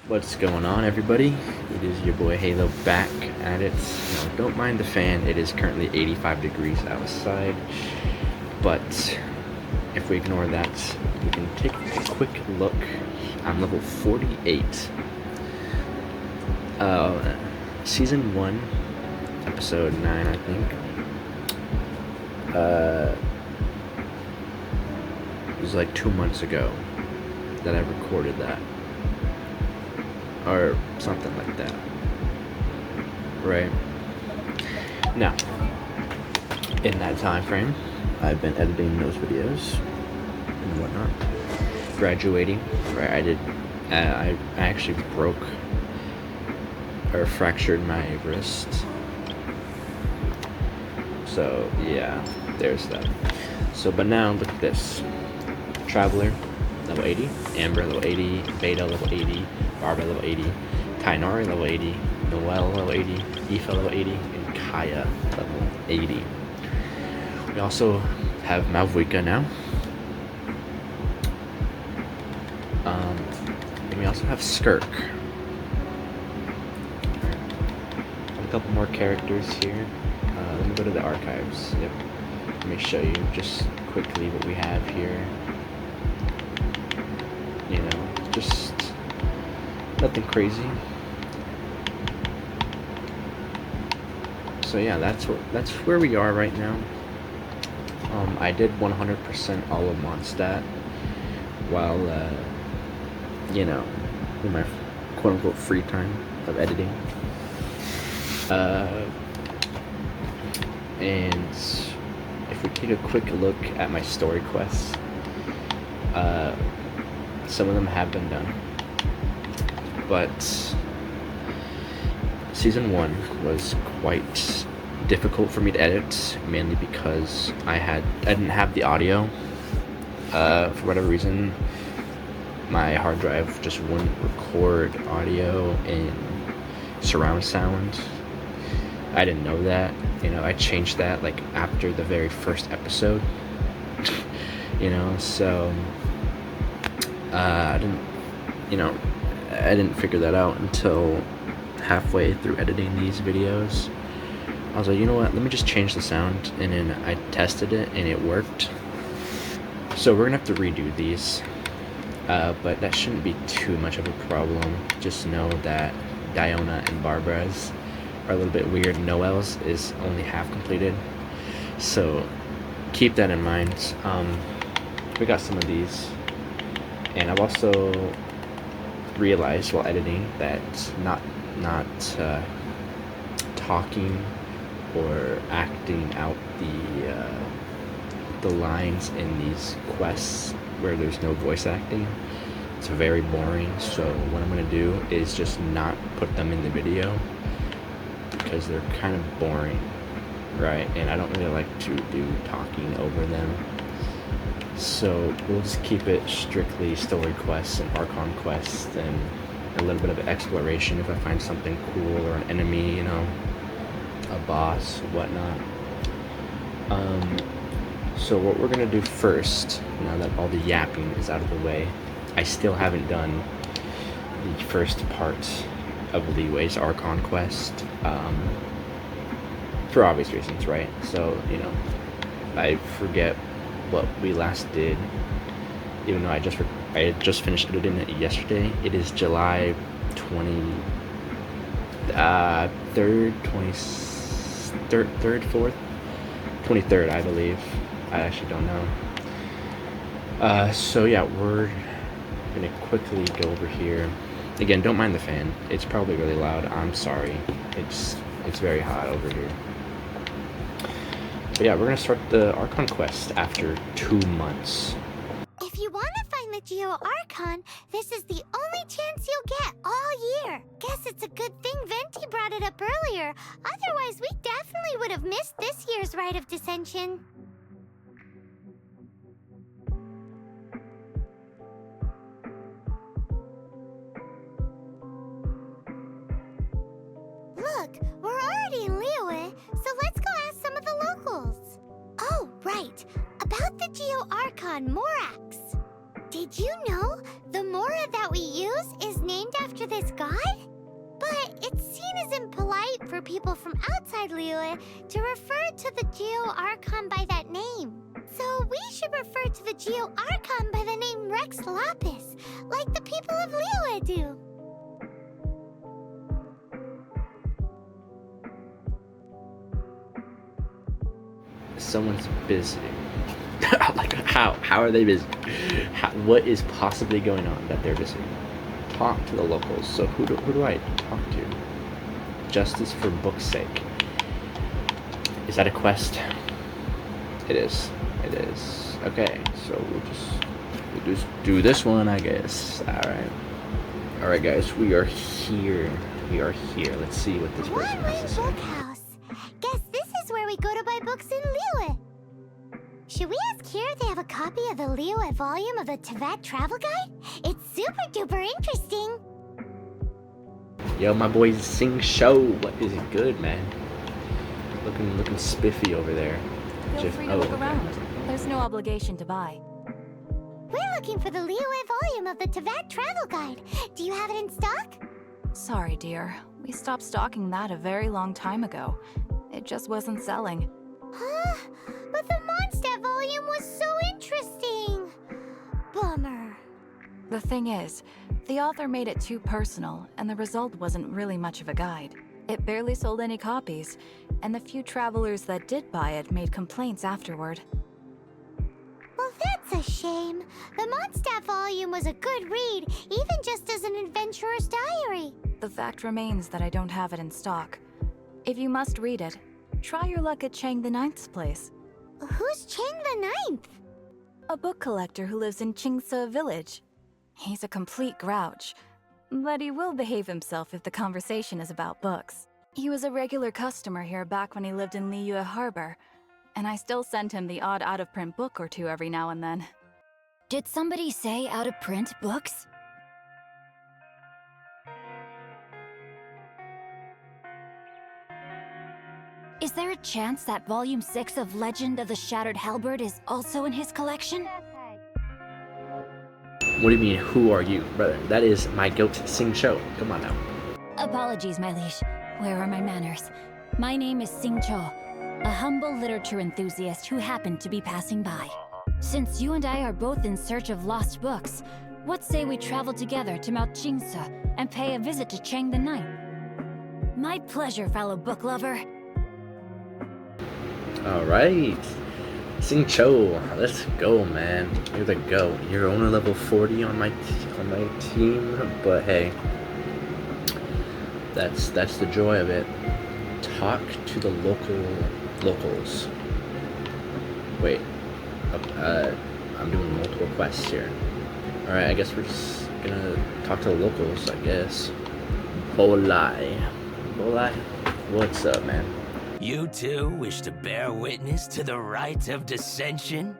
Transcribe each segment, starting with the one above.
What's going on, everybody? It is your boy Halo back at it. Don't mind the fan. It is currently 85 degrees outside, but if we ignore that, we can take a quick look. I'm level 48. Season 1, episode 9, I think. It was like 2 months ago that I recorded that. Or something like that. Right? Now, in that time frame, I've been editing those videos and whatnot. Graduating, right? I actually broke or fractured my wrist. So, yeah, there's that. So, but now, look at this. Traveler, level 80. Amber, level 80. Beta, level 80. Barbara, level 80. Kainari, level 80. Noelle, level 80. Aoife, level 80. And Kaya, level 80. We also have Malvuika now. And we also have Skirk. A couple more characters here. Let me go to the archives. Yep. Let me show you just quickly what we have here. You know, just nothing crazy. So yeah, that's where we are right now. I did 100% all of Mondstadt while in my quote unquote free time of editing. And if we take a quick look at my story quests, some of them have been done, but season 1 was quite difficult for me to edit, mainly because I didn't have the audio. For whatever reason, my hard drive just wouldn't record audio in surround sound. I didn't know that. I changed that like after the very first episode. So I didn't figure that out until halfway through editing these videos. I was like, you know what, let me just change the sound, and then I tested it and it worked. So we're gonna have to redo these, but that shouldn't be too much of a problem. Just know that Diona and Barbara's are a little bit weird. Noelle's is only half completed, so keep that in mind. We got some of these, and I've also realized while editing that not talking or acting out the lines in these quests where there's no voice acting, it's very boring. So what I'm gonna do is just not put them in the video because they're kind of boring, right? And I don't really like to do talking over them. So we'll just keep it strictly story quests and Archon quests and a little bit of exploration if I find something cool or an enemy, a boss, whatnot. So what we're gonna do first, now that all the yapping is out of the way, I still haven't done the first part of Leeway's Archon quest, for obvious reasons, right? So, I forget what we last did, even though I had just finished editing it yesterday. It is July 23rd, I believe. I actually don't know. So yeah, we're gonna quickly go over here. Again, don't mind the fan. It's probably really loud. I'm sorry. It's very hot over here. But yeah, we're gonna start the Archon quest after 2 months. If you want to find the Geo Archon, this is the only chance you'll get all year. Guess it's a good thing Venti brought it up earlier. Otherwise, we definitely would have missed this year's Rite of Dissension. Look, we're already in Liyue, so let's go ask some of the locals. Oh, right. About the Geo Archon Morax. Did you know the Mora that we use is named after this god? But it's seen as impolite for people from outside Liyue to refer to the Geo Archon by that name. So we should refer to the Geo Archon by the name Rex Lapis, like the people of Liyue do. Someone's busy. Like, how are they busy? What is possibly going on that they're busy? Talk to the locals. So who do I talk to? Justice for book's sake. Is that a quest? It is. It is. Okay, so we'll just do this one, I guess. All right, guys. We are here. Let's see what this person has to say. Book House. Guess this is where we go to buy books in Liyue. Should we ask here if they have a copy of the Liyue volume of the Tevat Travel Guide? It's super duper interesting. Yo, my boy Sing Show. What is it good, man? Looking spiffy over there. Feel free to look around. There's no obligation to buy. We're looking for the Liyue volume of the Tevat Travel Guide. Do you have it in stock? Sorry, dear. We stopped stocking that a very long time ago. It just wasn't selling. Huh? But the Mondstadt volume was so interesting. Bummer. The thing is, the author made it too personal, and the result wasn't really much of a guide. It barely sold any copies, and the few travelers that did buy it made complaints afterward. Well, that's a shame. The Mondstadt volume was a good read, even just as an adventurer's diary. The fact remains that I don't have it in stock. If you must read it, try your luck at Chang the Ninth's place. Who's Chang the Ninth? A book collector who lives in Qingse village. He's a complete grouch, but he will behave himself if the conversation is about books. He was a regular customer here back when he lived in Liyue Harbor, and I still send him the odd out-of-print book or two every now and then. Did somebody say out-of-print books? Is there a chance that Volume 6 of Legend of the Shattered Halberd is also in his collection? What do you mean, who are you, brother? That is my goat Sing Show. Come on now. Apologies, my liege. Where are my manners? My name is Sing Cho, a humble literature enthusiast who happened to be passing by. Since you and I are both in search of lost books, what say we travel together to Mount Qingse and pay a visit to Chang the Ninth? My pleasure, fellow book lover. All right, Sing Cho, let's go, man. You're the GOAT. You're only level 40 on my team, but hey, that's the joy of it. Talk to the locals. Wait, I'm doing multiple quests here. All right, I guess we're just gonna talk to the locals, I guess. Bolai, what's up, man? You too wish to bear witness to the rite of dissension?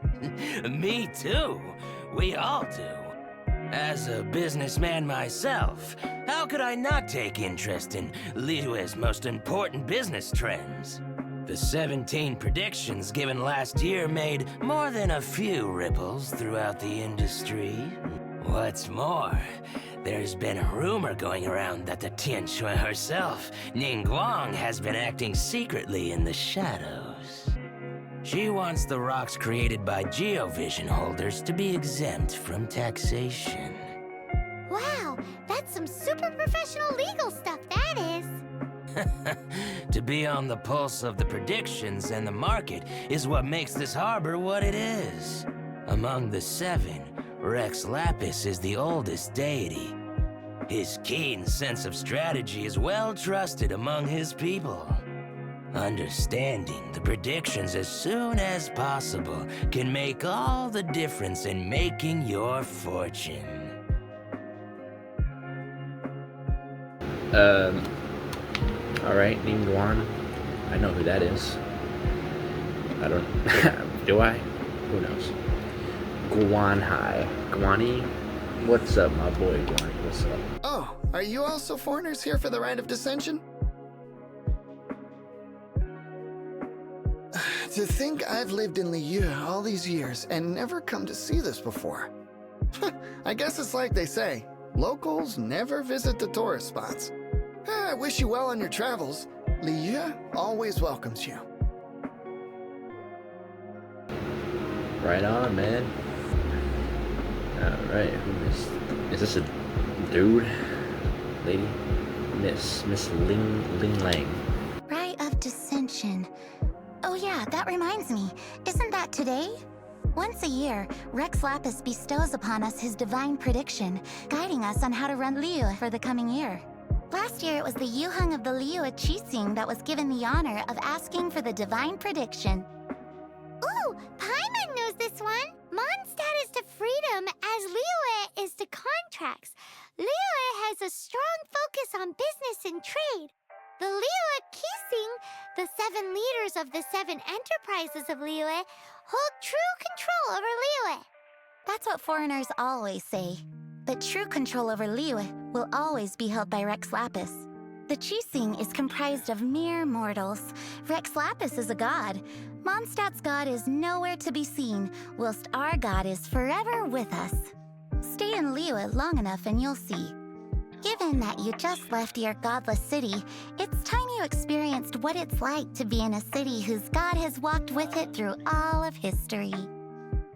Me too. We all do. As a businessman myself, how could I not take interest in Liyue's most important business trends? The 17 predictions given last year made more than a few ripples throughout the industry. What's more, there's been a rumor going around that the Tianshui herself, Ningguang, has been acting secretly in the shadows. She wants the rocks created by Geovision holders to be exempt from taxation. Wow, that's some super professional legal stuff, that is. To be on the pulse of the predictions and the market is what makes this harbor what it is. Among the 7, Rex Lapis is the oldest deity. His keen sense of strategy is well trusted among his people. Understanding the predictions as soon as possible can make all the difference in making your fortune. Alright, Ningguang. I know who that is. I don't... do I? Who knows? Guani? What's up, my boy Guani? What's up? Oh, are you also foreigners here for the Rite of Dissension? To think I've lived in Liyue all these years and never come to see this before. I guess it's like they say, locals never visit the tourist spots. I wish you well on your travels. Liu always welcomes you. Right on, man. Alright, is this a dude? Lady? Miss Ling Lang. Rite of Dissension. Oh yeah, that reminds me. Isn't that today? Once a year, Rex Lapis bestows upon us his divine prediction, guiding us on how to run Liyue for the coming year. Last year, it was the Yuheng of the Liyue Qixing that was given the honor of asking for the divine prediction. Ooh, Paimon knows this one! Mondstadt is to freedom as Liyue is to contracts. Liyue has a strong focus on business and trade. The Liyue Qixing, the 7 leaders of the 7 enterprises of Liyue, hold true control over Liyue. That's what foreigners always say. But true control over Liyue will always be held by Rex Lapis. The Qixing is comprised of mere mortals. Rex Lapis is a god. Mondstadt's god is nowhere to be seen, whilst our god is forever with us. Stay in Liyue long enough and you'll see. Given that you just left your godless city, it's time you experienced what it's like to be in a city whose god has walked with it through all of history.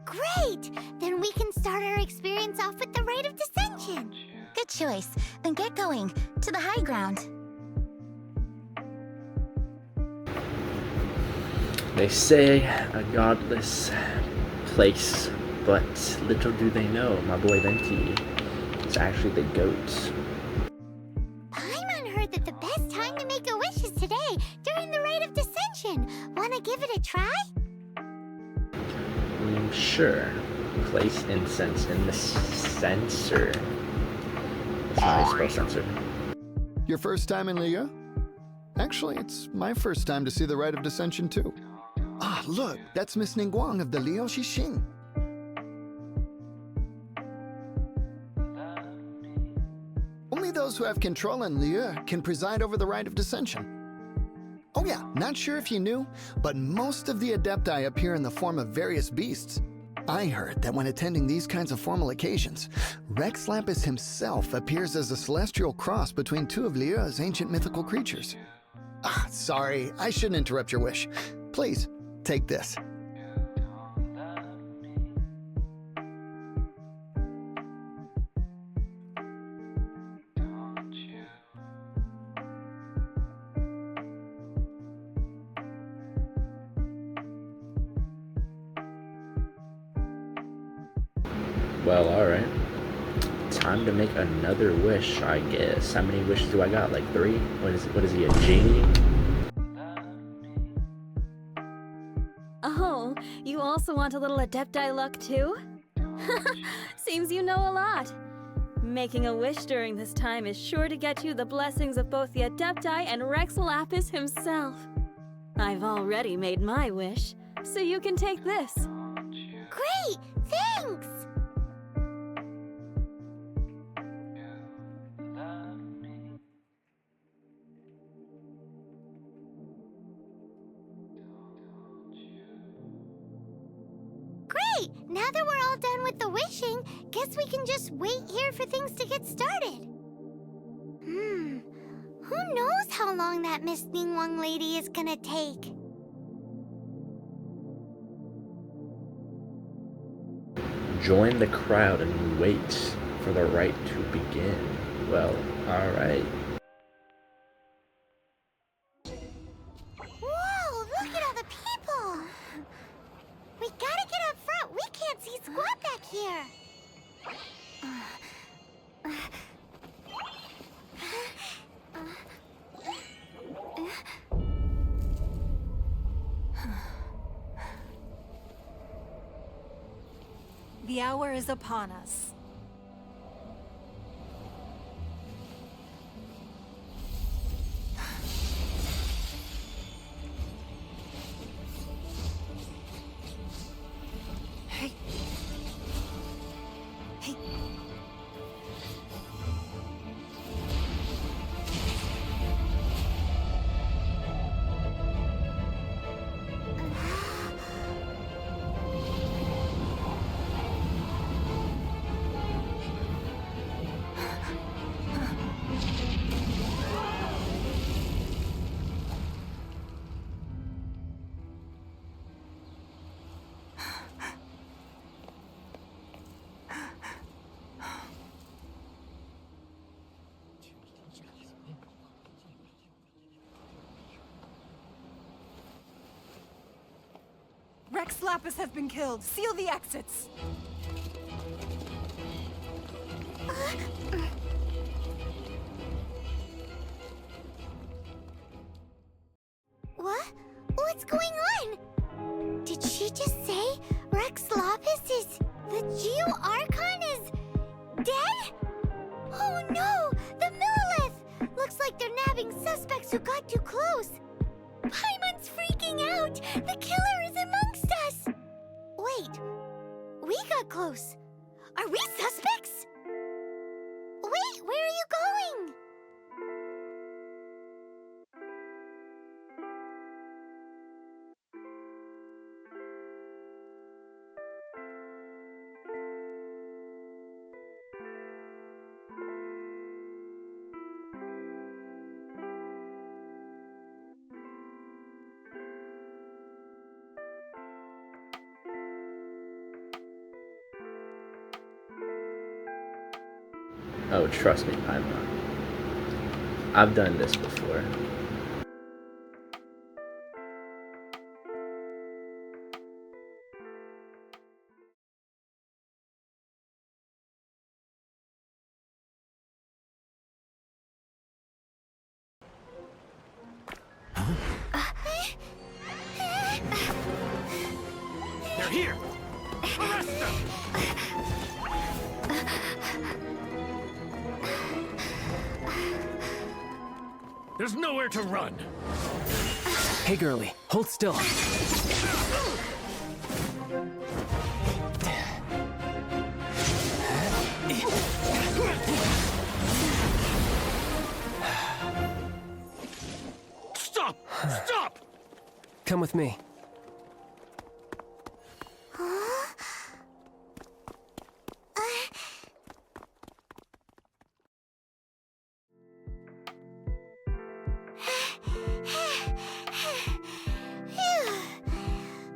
Great! Then we can start our experience off with the Rite of Dissension. Good choice. Then get going. To the high ground. They say a godless place, but little do they know my boy Venti is actually the goat. Paimon heard that the best time to make a wish is today, during the Rite of Dissension. Wanna give it a try? Sure. Place incense in the censer. That's how I spell censer. Your first time in Liyue? Actually, it's my first time to see the Rite of Dissension too. Ah, look, that's Miss Ningguang of the Liu Xixing. Only those who have control in Liyue can preside over the Rite of Dissension. Oh yeah, not sure if you knew, but most of the Adepti appear in the form of various beasts. I heard that when attending these kinds of formal occasions, Rex Lapis himself appears as a celestial cross between 2 of Liyue's ancient mythical creatures. Ah, sorry, I shouldn't interrupt your wish. Please, take this. Well, alright. Time to make another wish, I guess. How many wishes do I got? Like 3? What is he, a genie? Oh, you also want a little Adepti luck too? Seems you know a lot. Making a wish during this time is sure to get you the blessings of both the Adepti and Rex Lapis himself. I've already made my wish, so you can take this. Great! Thanks! Great! Now that we're all done with the wishing, guess we can just wait here for things to get started. Who knows how long that Miss Ningguang lady is gonna take? Join the crowd and wait for the rite to begin. Well, alright. Whoa, look at all the people! We gotta get up front. We can't see squat back here. The hour is upon us. Hey. Hey. Rex Lapis has been killed. Seal the exits. What? What's going on? Did she just say Rex Lapis is... the Geo Archon is... dead? Oh no! The Millilith! Looks like they're nabbing suspects who got too close. Paimon's freaking out! The killer is amongst us! Wait, we got close. Are we suspects? Wait, where are you going? Oh, trust me, Paimon. I've done this before. They're here! Arrest them! There's nowhere to run! Hey, girlie, hold still. Stop! Stop! Come with me.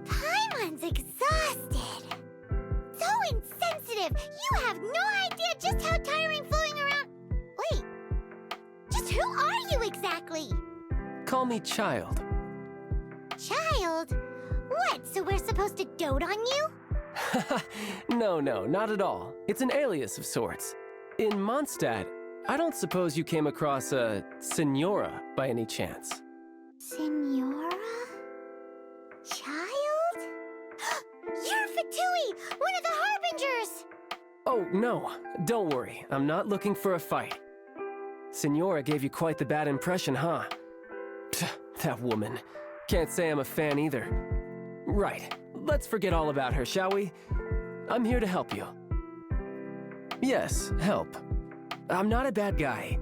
Paimon's exhausted. So insensitive. You have no idea just how tiring floating around... Wait. Just who are you exactly? Call me Child. Child? What, so we're supposed to dote on you? No, not at all. It's an alias of sorts. In Mondstadt, I don't suppose you came across a Senora by any chance. Senora? Child? You're Fatui, one of the Harbingers! Oh, no. Don't worry. I'm not looking for a fight. Senora gave you quite the bad impression, huh? Pfft, that woman. Can't say I'm a fan either. Right. Let's forget all about her, shall we? I'm here to help you. Yes, help. I'm not a bad guy.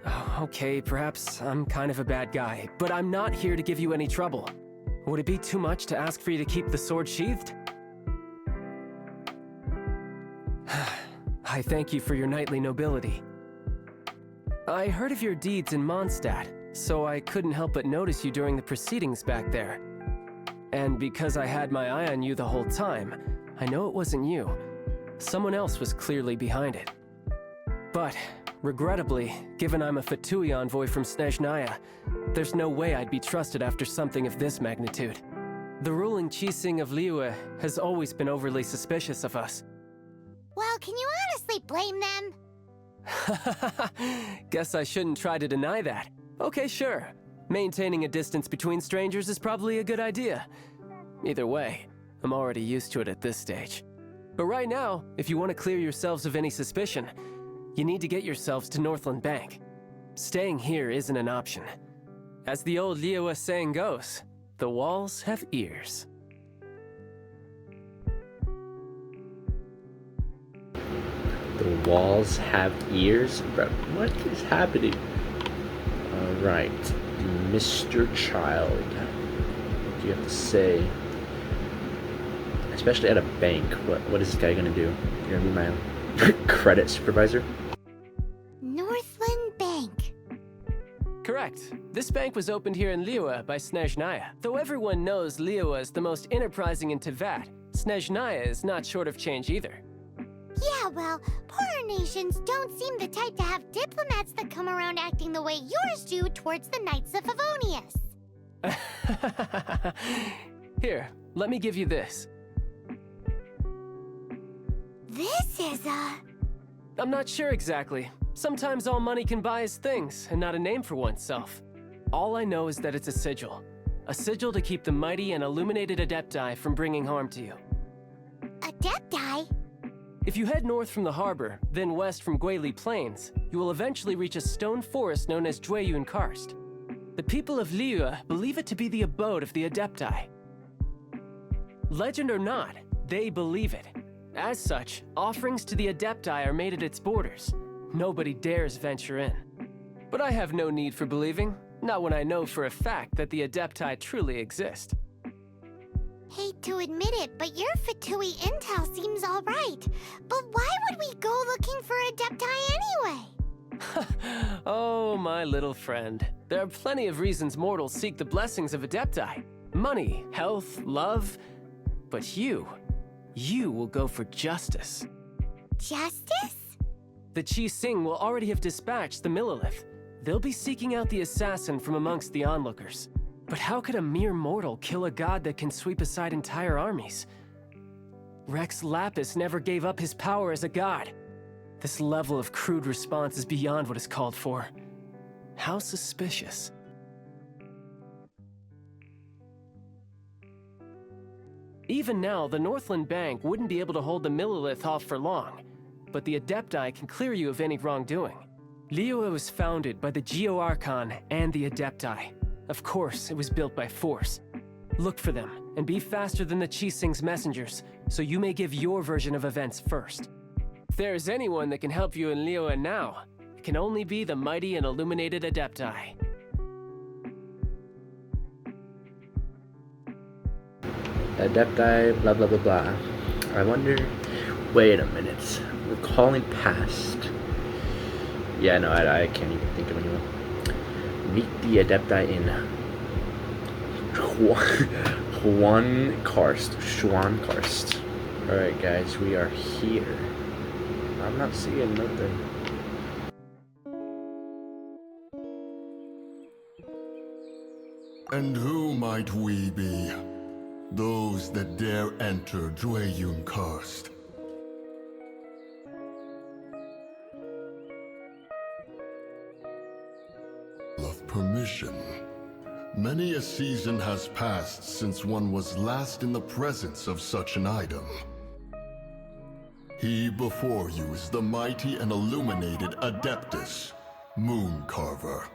Oh, okay, perhaps I'm kind of a bad guy, but I'm not here to give you any trouble. Would it be too much to ask for you to keep the sword sheathed? I thank you for your knightly nobility. I heard of your deeds in Mondstadt, so I couldn't help but notice you during the proceedings back there. And because I had my eye on you the whole time, I know it wasn't you. Someone else was clearly behind it. But, regrettably, given I'm a Fatui envoy from Snezhnaya, there's no way I'd be trusted after something of this magnitude. The ruling Qixing of Liyue has always been overly suspicious of us. Well, can you honestly blame them? Guess I shouldn't try to deny that. Okay, sure. Maintaining a distance between strangers is probably a good idea. Either way, I'm already used to it at this stage. But right now, if you want to clear yourselves of any suspicion, you need to get yourselves to Northland Bank. Staying here isn't an option. As the old Liyue saying goes, the walls have ears. The walls have ears? Bro, what is happening? Alright, Mr. Child. What do you have to say? Especially at a bank. What is this guy gonna do? You're gonna be my credit supervisor? Northland Bank. Correct. This bank was opened here in Liyue by Snezhnaya. Though everyone knows Liyue is the most enterprising in Teyvat, Snezhnaya is not short of change either. Yeah, well, poorer nations don't seem the type to have diplomats that come around acting the way yours do towards the Knights of Favonius. Here, Let me give you this. This is I'm not sure exactly. Sometimes all money can buy is things, and not a name for oneself. All I know is that it's a sigil. A sigil to keep the mighty and illuminated Adepti from bringing harm to you. Adepti? If you head north from the harbor, then west from Guili Plains, you will eventually reach a stone forest known as Jueyun Karst. The people of Liyue believe it to be the abode of the Adepti. Legend or not, they believe it. As such, offerings to the Adepti are made at its borders. Nobody dares venture in. But I have no need for believing, not when I know for a fact that the Adepti truly exist. Hate to admit it, but your Fatui intel seems alright. But why would we go looking for Adepti anyway? Oh, my little friend. There are plenty of reasons mortals seek the blessings of Adepti. Money, health, love. But you will go for justice. Justice? The Chi Sing will already have dispatched the Millilith. They'll be seeking out the assassin from amongst the onlookers. But how could a mere mortal kill a god that can sweep aside entire armies? Rex Lapis never gave up his power as a god. This level of crude response is beyond what is called for. How suspicious. Even now, the Northland Bank wouldn't be able to hold the Millilith off for long, but the Adepti can clear you of any wrongdoing. Liyue was founded by the Geo Archon and the Adepti. Of course, it was built by force. Look for them, and be faster than the Chi Sing's messengers, so you may give your version of events first. If there is anyone that can help you in Liyue now, it can only be the mighty and illuminated Adepti. Adepti, blah blah blah blah. I wonder. Wait a minute. We're calling past. Yeah, no, I can't even think of anyone. Meet the Adepti in Schwan Karst. Alright, guys, we are here. I'm not seeing nothing. And who might we be? Those that dare enter Jueyun Karst. Of permission. Many a season has passed since one was last in the presence of such an item. He before you is the mighty and illuminated Adeptus, Moon Carver.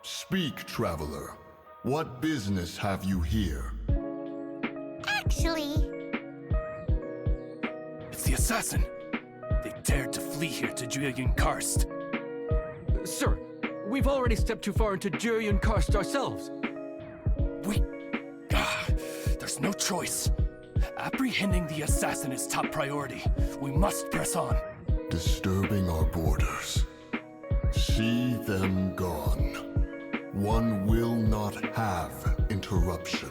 Speak, traveler. What business have you here? Actually... It's the assassin! They dared to flee here to Jueyun Karst. Sir, we've already stepped too far into Jueyun Karst ourselves. There's no choice. Apprehending the assassin is top priority. We must press on. Disturbing our borders. See them gone. One will not have interruption.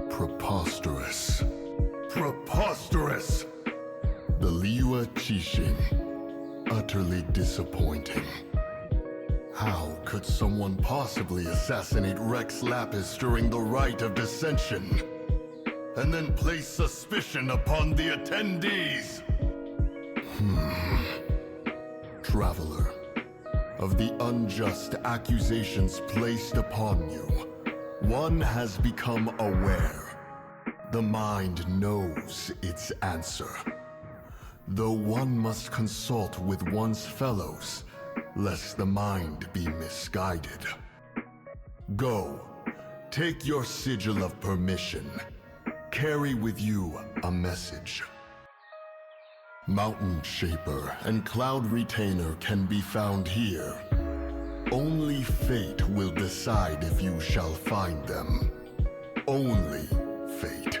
Preposterous. Preposterous! The Liyue Qixing. Utterly disappointing. How could someone possibly assassinate Rex Lapis during the rite of dissension? And then place suspicion upon the attendees? Traveler, of the unjust accusations placed upon you, one has become aware. The mind knows its answer. Though one must consult with one's fellows, lest the mind be misguided. Go, take your sigil of permission. Carry with you a message. Mountain Shaper and Cloud Retainer can be found here. Only fate will decide if you shall find them. Only fate.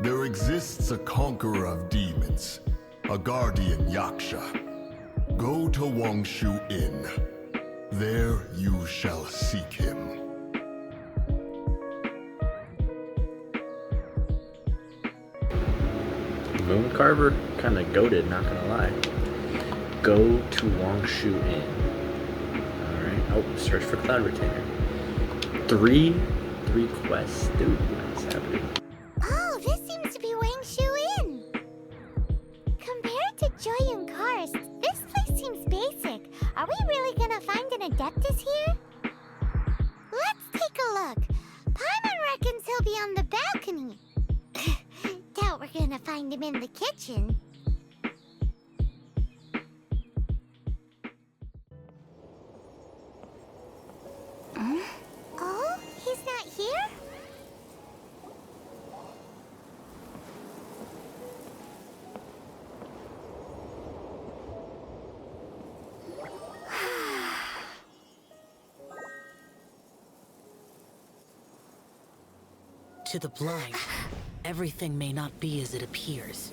There exists a conqueror of demons, a guardian Yaksha. Go to Wangshu Inn. There you shall seek him. Moon Carver? Kinda goated, not gonna lie. Go to Wangshu Inn. Alright. Oh, search for Cloud Retainer. Three quests? Dude, what's happening? Oh, this seems to be Wangshu Inn. Compared to Joyun Karst, this place seems basic. Are we really gonna find an Adeptus here? Let's take a look. Paimon reckons he'll be on the balcony. Doubt we're gonna find him in the kitchen. Oh, he's not here? To the blind, everything may not be as it appears.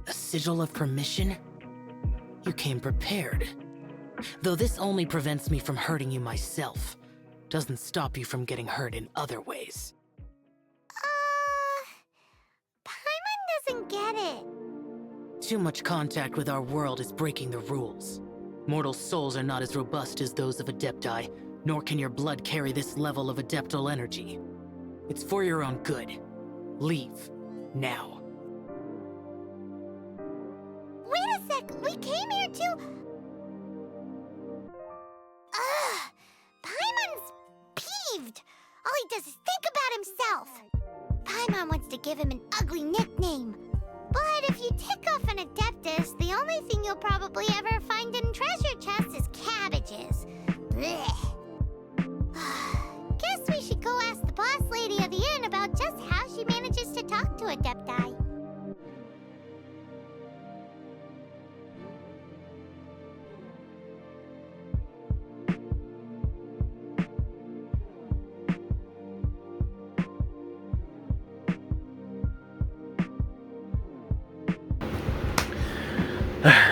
A sigil of permission? You came prepared. Though this only prevents me from hurting you myself, doesn't stop you from getting hurt in other ways. Paimon doesn't get it. Too much contact with our world is breaking the rules. Mortal souls are not as robust as those of Adepti, nor can your blood carry this level of adeptal energy. It's for your own good. Leave. Now. Wait a sec, we came here to... Paimon's peeved. All he does is think about himself. Paimon wants to give him an ugly nickname. But if you tick off an Adeptus, the only thing you'll probably ever find in treasure chests is cabbages. Blech. Guess we should go ask the boss lady of the inn about just how she manages to talk to Adepti.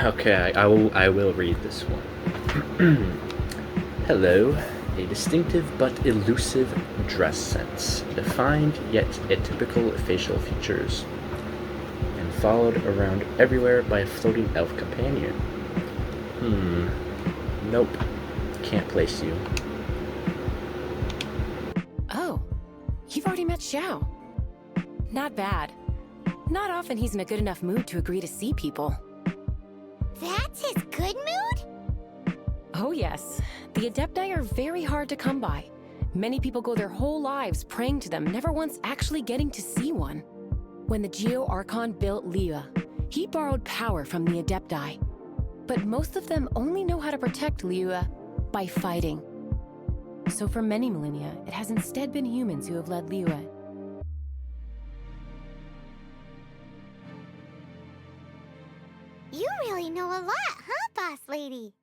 Okay, I will read this one. Hello. A distinctive but elusive dress sense, defined yet atypical facial features, and followed around everywhere by a floating elf companion. Nope. Can't place you. Oh, you've already met Xiao. Not bad. Not often he's in a good enough mood to agree to see people. That's his good mood? Oh yes. The Adepti are very hard to come by. Many people go their whole lives praying to them, never once actually getting to see one. When the Geo Archon built Liyue, he borrowed power from the Adepti. But most of them only know how to protect Liyue by fighting. So for many millennia, it has instead been humans who have led Liyue. You really know a lot, huh, boss lady?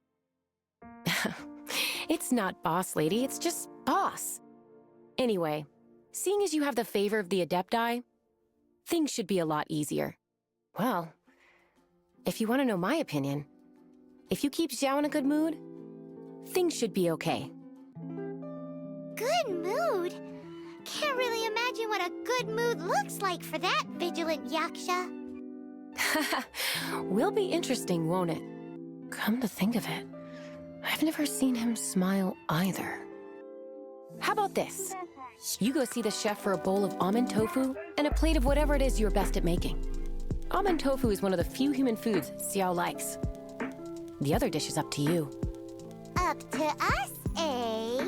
It's not boss lady, it's just boss. Anyway, seeing as you have the favor of the Adepti, things should be a lot easier. Well, if you want to know my opinion, if you keep Xiao in a good mood, things should be okay. Good mood? Can't really imagine what a good mood looks like for that vigilant yaksha. Will be interesting, won't it? Come to think of it, I've never seen him smile either. How about this? You go see the chef for a bowl of almond tofu and a plate of whatever it is you're best at making. Almond tofu is one of the few human foods Xiao likes. The other dish is up to you. Up to us, eh?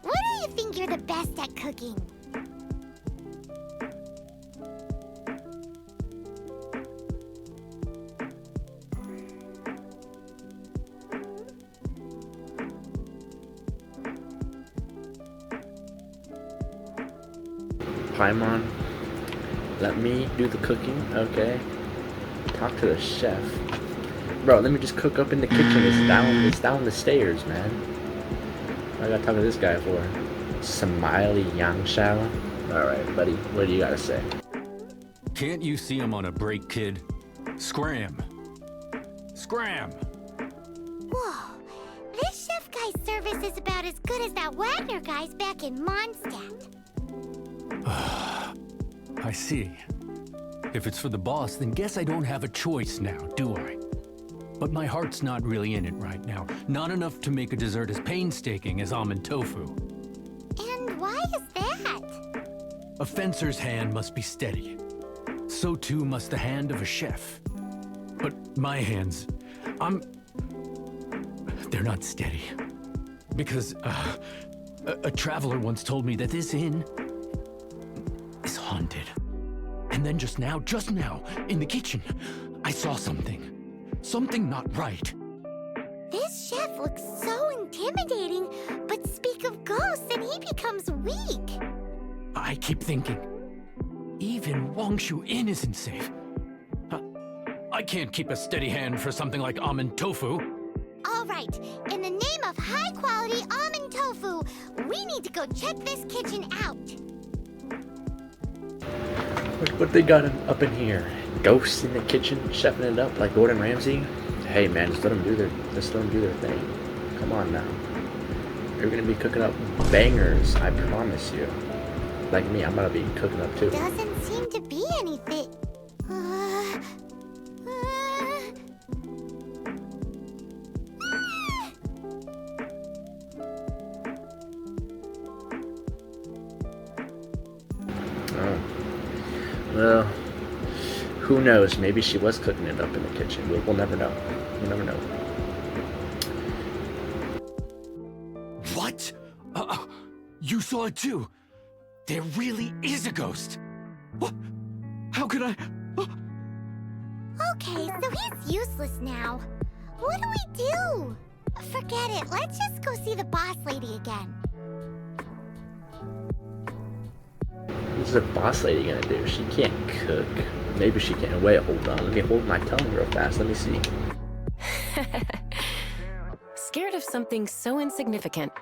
What do you think you're the best at cooking? Paimon, let me do the cooking, okay? Talk to the chef. Bro, let me just cook up in the kitchen. It's down the stairs, man. What I gotta talk to this guy for? Smiley Yang Shao? Alright, buddy, what do you gotta say? Can't you see I'm on a break, kid? Scram! Scram! Whoa. This chef guy's service is about as good as that Wagner guy's back in Mondstadt. I see. If it's for the boss, then guess I don't have a choice now, do I? But my heart's not really in it right now. Not enough to make a dessert as painstaking as almond tofu. And why is that? A fencer's hand must be steady. So too must the hand of a chef. But my hands, they're not steady. Because, a traveler once told me that this inn is haunted. And then just now, in the kitchen, I saw something. Something not right. This chef looks so intimidating, but speak of ghosts and he becomes weak. I keep thinking, even Wangshu Inn isn't safe. I can't keep a steady hand for something like almond tofu. All right, in the name of high-quality almond tofu, we need to go check this kitchen out. What they got up in here? Ghosts in the kitchen, chefing it up like Gordon Ramsay? Hey man, just let them do their thing. Come on now. You're gonna be cooking up bangers, I promise you. Like me, I'm gonna be cooking up too. Doesn't seem to be anything. Oh. Well, who knows? Maybe she was cooking it up in the kitchen. We'll never know. We'll never know. What? You saw it too? There really is a ghost. What? How could I? Okay, so he's useless now. What do we do? Forget it. Let's just go see the boss lady again. What's the boss lady gonna do? She can't cook. Maybe she can. Wait, hold on. Let me hold my tongue real fast. Let me see. Scared of something so insignificant.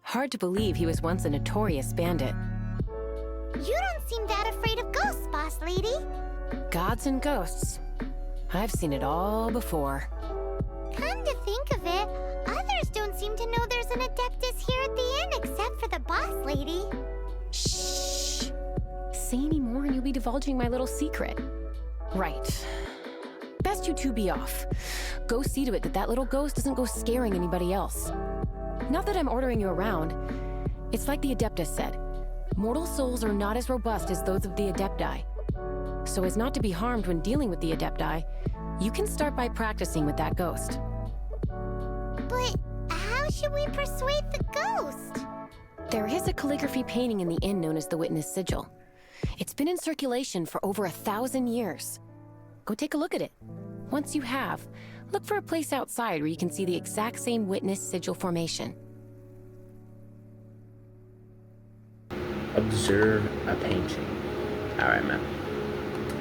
Hard to believe he was once a notorious bandit. You don't seem that afraid of ghosts, boss lady. Gods and ghosts. I've seen it all before. Come to think of it, others don't seem to know there's an Adeptus here at the inn except for the boss lady. Shh. Say any more and you'll be divulging my little secret. Right. Best you two be off. Go see to it that little ghost doesn't go scaring anybody else. Not that I'm ordering you around. It's like the Adeptus said. Mortal souls are not as robust as those of the Adepti. So as not to be harmed when dealing with the Adepti, you can start by practicing with that ghost. But how should we persuade the ghost? There is a calligraphy painting in the inn known as the Witness Sigil. It's been in circulation for over 1,000 years. Go take a look at it. Once you have, look for a place outside where you can see the exact same Witness Sigil formation. Observe a painting. Alright, man.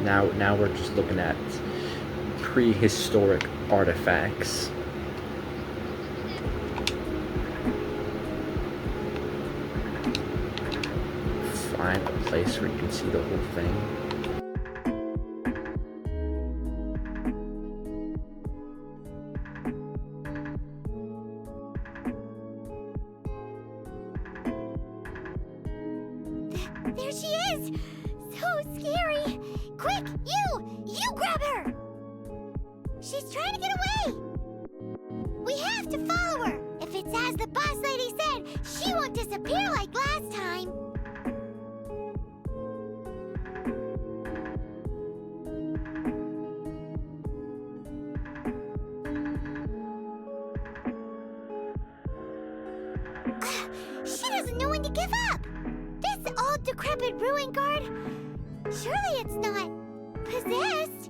Now we're just looking at prehistoric artifacts. Find a place where you can see the whole thing. There she is! So scary! Quick, you grab her! She's trying to get away! We have to follow her! If it's as the boss lady said, she won't disappear like last time! She doesn't know when to give up! This old decrepit ruin guard, surely it's not possessed?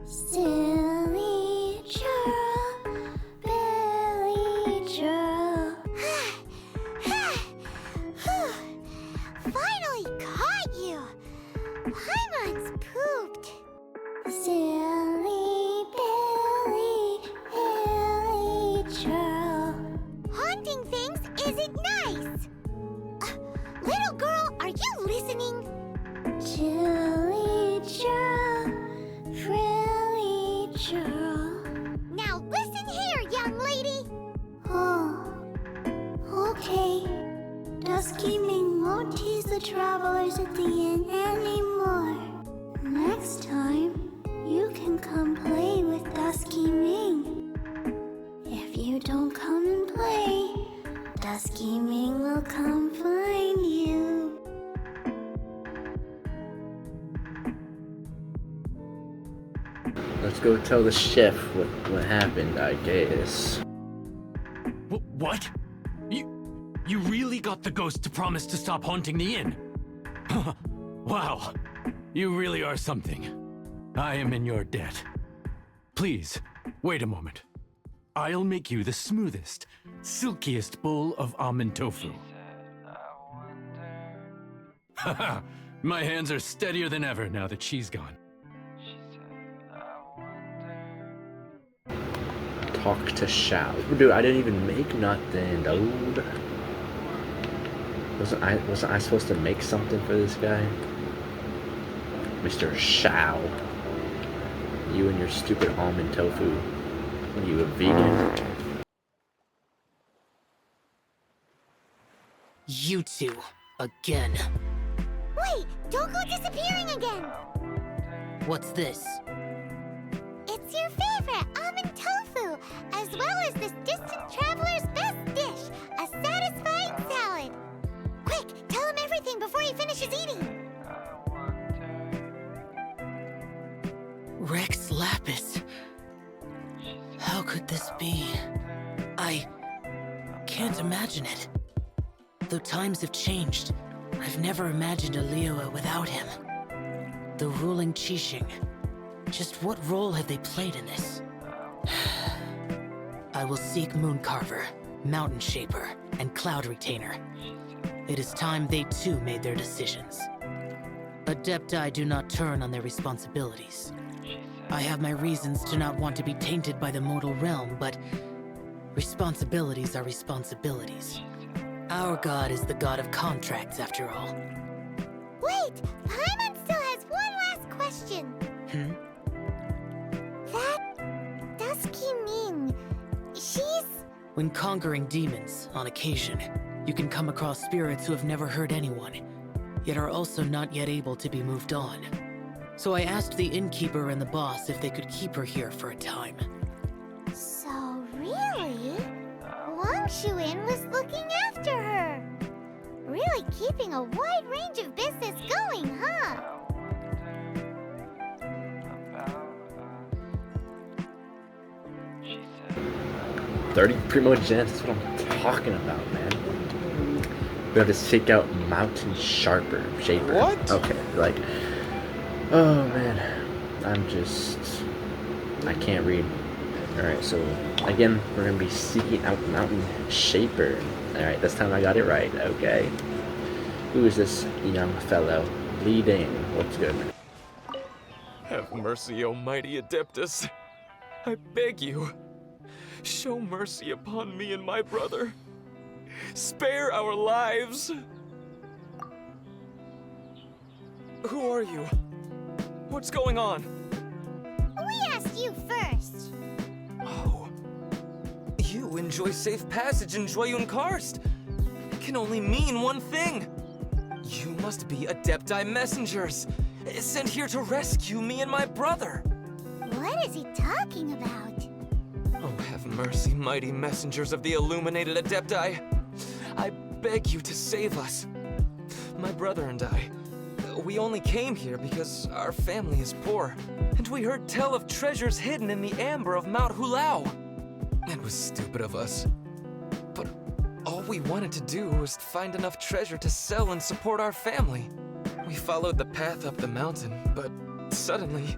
Silly churl, Billy churl. Finally caught you! Paimon's pooped. Dusky Ming won't tease the travelers at the inn anymore. Next time, you can come play with Dusky Ming. If you don't come and play, Dusky Ming will come find you. Let's go tell the chef what happened, I guess. What? You really got the ghost to promise to stop haunting the inn? Wow, you really are something. I am in your debt. Please, wait a moment. I'll make you the smoothest, silkiest bowl of almond tofu. Haha, my hands are steadier than ever now that she's gone. Talk to Shao. Dude, I didn't even make nothing, dude. Wasn't I supposed to make something for this guy? Mr. Shao. You and your stupid almond tofu. What are you, a vegan? You two, again. Wait, don't go disappearing again! What's this? It's your favorite, almond tofu, as well as this distant traveler's best dish, a satisfying salad. Quick, tell him everything before he finishes eating. Rex Lapis. How could this be? I can't imagine it. Though times have changed, I've never imagined a Liyue without him. The ruling Qixing. Just what role have they played in this? I will seek Mooncarver, Mountain Shaper, and Cloud Retainer. It is time they too made their decisions. Adepti do not turn on their responsibilities. I have my reasons to not want to be tainted by the mortal realm, but responsibilities are responsibilities. Our god is the god of contracts, after all. Wait, Paimon still has one last question. That Dusky Ming, she's... When conquering demons, on occasion, you can come across spirits who have never hurt anyone, yet are also not yet able to be moved on. So I asked the innkeeper and the boss if they could keep her here for a time. So really, Wangshu Inn was looking after her. Really keeping a wide range of business going, huh? Primogenitus, that's what I'm talking about, man. We have to seek out Mountain Shaper. What? Okay, like, oh man, I can't read. Alright, so again, we're gonna be seeking out Mountain Shaper. Alright, this time I got it right, okay. Who is this young fellow? Leading. What's good? Have mercy, O mighty Adeptus. I beg you. Show mercy upon me and my brother. Spare our lives. Who are you? What's going on? We asked you first. Oh. You enjoy safe passage in Joyun Karst. It can only mean one thing. You must be Adepti messengers, sent here to rescue me and my brother. What is he talking about? Oh, have mercy, mighty messengers of the illuminated Adepti. I beg you to save us. My brother and I, we only came here because our family is poor, and we heard tell of treasures hidden in the amber of Mount Hulao. It was stupid of us. But all we wanted to do was find enough treasure to sell and support our family. We followed the path up the mountain, but suddenly,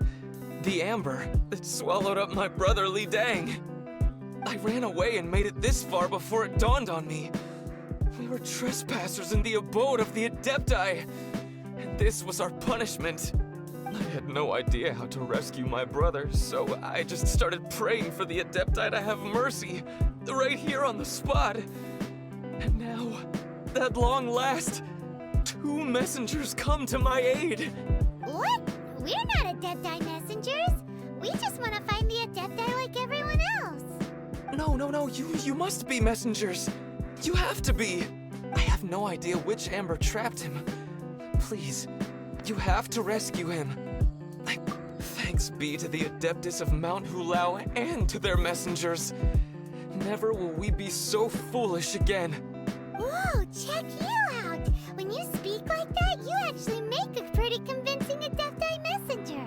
the amber, it swallowed up my brother Li Dang. I ran away and made it this far before it dawned on me. We were trespassers in the abode of the Adepti, and this was our punishment. I had no idea how to rescue my brother, so I just started praying for the Adepti to have mercy, right here on the spot. And now, at long last, 2 messengers come to my aid. What? We're not Adepti messengers. We just want to find the Adepti like everyone else. No, you must be messengers. You have to be. I have no idea which Amber trapped him. Please, you have to rescue him. Thanks be to the Adeptus of Mount Hulao and to their messengers. Never will we be so foolish again. Whoa, check you out! When you speak like that, you actually make a pretty convincing Adepti messenger.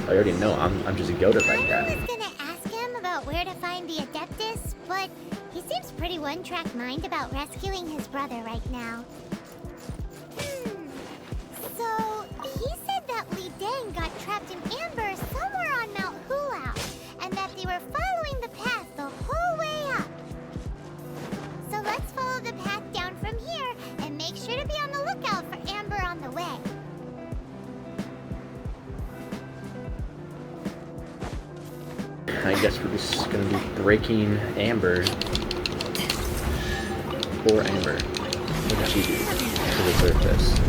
I already know, I'm just goated like that. I was gonna ask him about where to find the Adeptus, but he seems pretty one-track mind about rescuing his brother right now. So, he said that Li Deng got trapped in Amber somewhere on Mount Hulao, and that they were following the path the whole way up. So let's follow the path down from here, and make sure to be on the lookout for Amber on the way. I guess we're just gonna be breaking Amber. Poor Amber. What did she do to deserve this?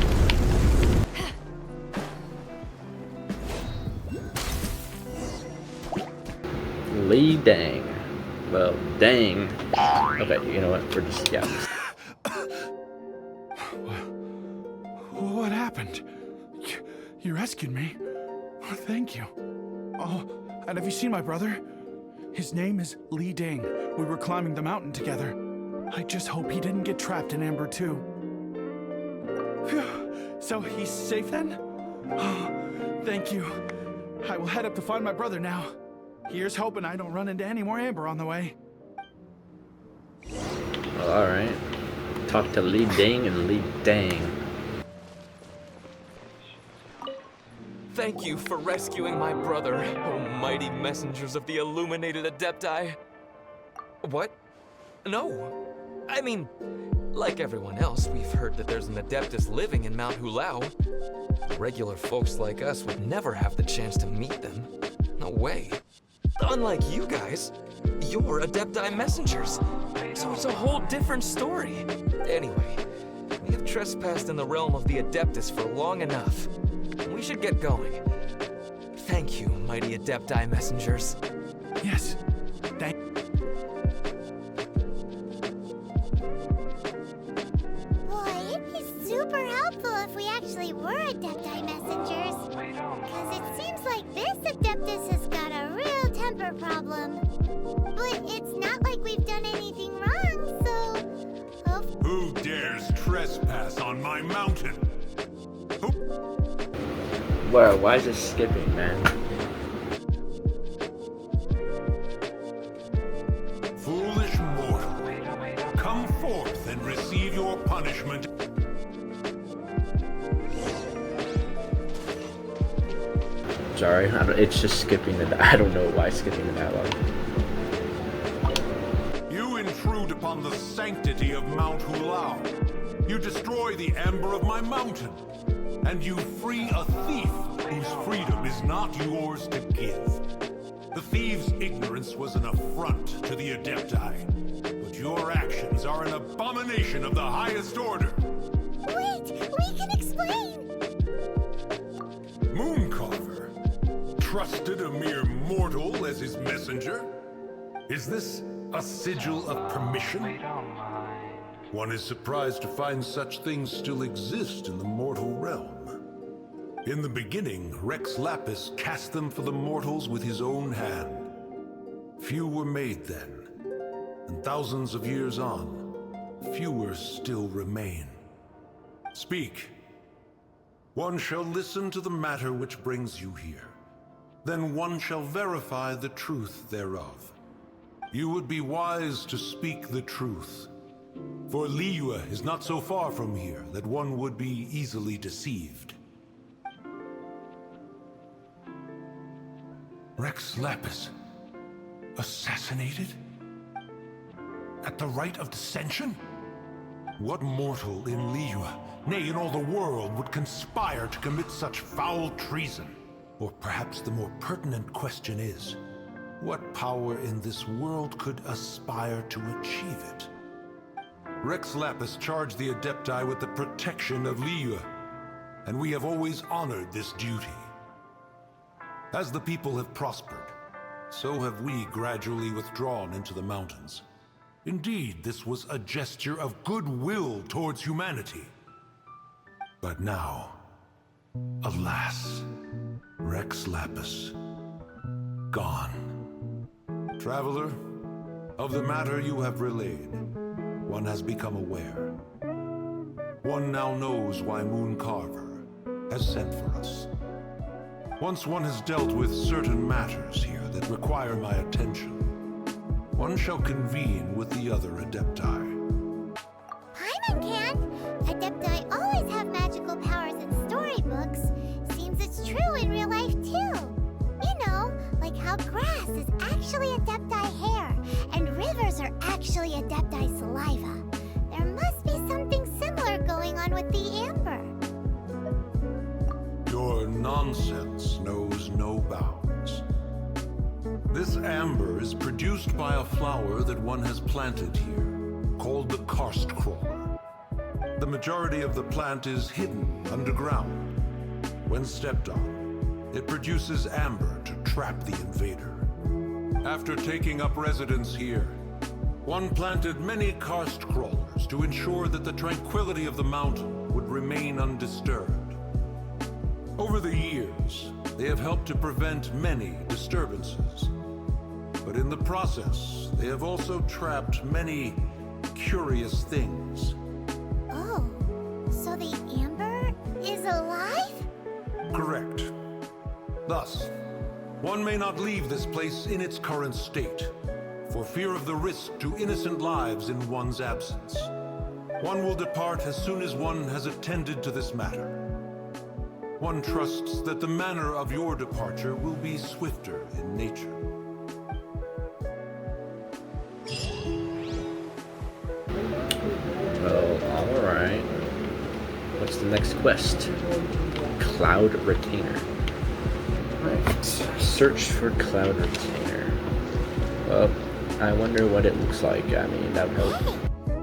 Li Deng. Well, dang. Okay, you know what? We're just, yeah. What happened? You rescued me. Oh, thank you. Oh, and have you seen my brother? His name is Li Deng. We were climbing the mountain together. I just hope he didn't get trapped in Amber too. Phew. So he's safe then? Oh, thank you. I will head up to find my brother now. Here's hoping I don't run into any more Amber on the way. Well, alright. Talk to Li Deng and Li Deng. Thank you for rescuing my brother, oh mighty messengers of the illuminated Adepti. What? No. I mean, like everyone else, we've heard that there's an Adeptus living in Mount Hulao. Regular folks like us would never have the chance to meet them. No way. Unlike you guys, you're Adepti messengers. So it's a whole different story. Anyway, we have trespassed in the realm of the Adeptus for long enough. We should get going. Thank you, mighty Adepti messengers. Yes. Thank. Boy, it'd be super helpful if we actually were Adepti messengers. Because it seems like this Adeptus has got a real temper problem. But it's not like we've done anything wrong, so... Who dares trespass on my mountain? Wow, why is this skipping, man? Foolish mortal, come forth and receive your punishment. Sorry, it's just skipping the. I don't know why it's skipping the dialogue. You intrude upon the sanctity of Mount Hulao. You destroy the amber of my mountain. And you free a thief whose freedom is not yours to give. The thief's ignorance was an affront to the Adepti, but your actions are an abomination of the highest order. Wait, we can explain! Mooncarver trusted a mere mortal as his messenger? Is this a sigil of permission? One is surprised to find such things still exist in the mortal realm. In the beginning, Rex Lapis cast them for the mortals with his own hand. Few were made then, and thousands of years on, fewer still remain. Speak. One shall listen to the matter which brings you here. Then one shall verify the truth thereof. You would be wise to speak the truth. For Liyue is not so far from here that one would be easily deceived. Rex Lapis, assassinated? At the rite of dissension? What mortal in Liyue, nay in all the world, would conspire to commit such foul treason? Or perhaps the more pertinent question is, what power in this world could aspire to achieve it? Rex Lapis charged the Adepti with the protection of Liyue, and we have always honored this duty. As the people have prospered, so have we gradually withdrawn into the mountains. Indeed, this was a gesture of goodwill towards humanity. But now, alas, Rex Lapis, gone. Traveler, of the matter you have relayed, one has become aware. One now knows why Moon Carver has sent for us. Once one has dealt with certain matters here that require my attention, one shall convene with the other Adepti. Paimon can! Adepti always have magical powers in storybooks. Seems it's true in real life too. You know, like how grass is actually Adepti hair, and rivers are actually Adepti saliva. There must be something similar going on with the amber. Your nonsense knows no bounds. This amber is produced by a flower that one has planted here, called the karst crawler. The majority of the plant is hidden underground. When stepped on, it produces amber to trap the invader. After taking up residence here, one planted many karst crawlers to ensure that the tranquility of the mountain would remain undisturbed. Over the years, they have helped to prevent many disturbances. But in the process, they have also trapped many curious things. Oh, so the amber is alive? Correct. Thus, one may not leave this place in its current state, for fear of the risk to innocent lives in one's absence. One will depart as soon as one has attended to this matter. One trusts that the manner of your departure will be swifter in nature. Well, alright. What's the next quest? Cloud Retainer. Right. Search for Cloud Retainer. Well, I wonder what it looks like. I mean, that would help. Hey,